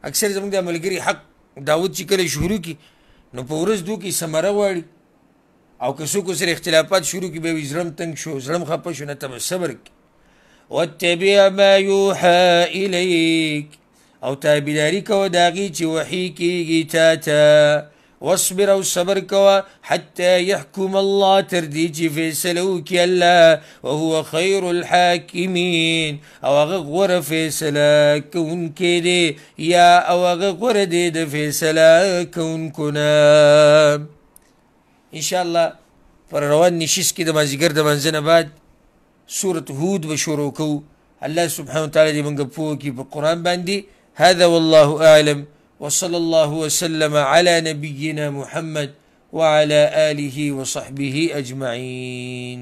اکثر زموږ د ملګري حق دعوت چې کله شروع کړي نو په ورځ دوه کې ثمره غواړي او که څوک سره اختلافات شروع کړي بیا وایي زړه م تنګ شو، زړه م خفه شو، نه ته به صبر کړي. واتبع ما یوحى الیک او تابعداري کوه د هغې چې وحي کېږي تا ته. واصبر او صبر کوه حتی یحکم الله تر دې چې فیصله وکړي الله. وهو خیر الحاکمین او هغه غوره فیصله کوونکی دی یا او هغه غوره دی د فیصله کوونکو نه. انشاءالله پر روان نشست کې د مازدیګر د منځه نه بعد سورة هود به شروع کوو. الله سبحانه وتعالی دې موږ پوه کړي په قرآن باندې. هذا والله أعلم وصلى الله وسلم على نبينا محمد وعلى آله وصحبه أجمعين.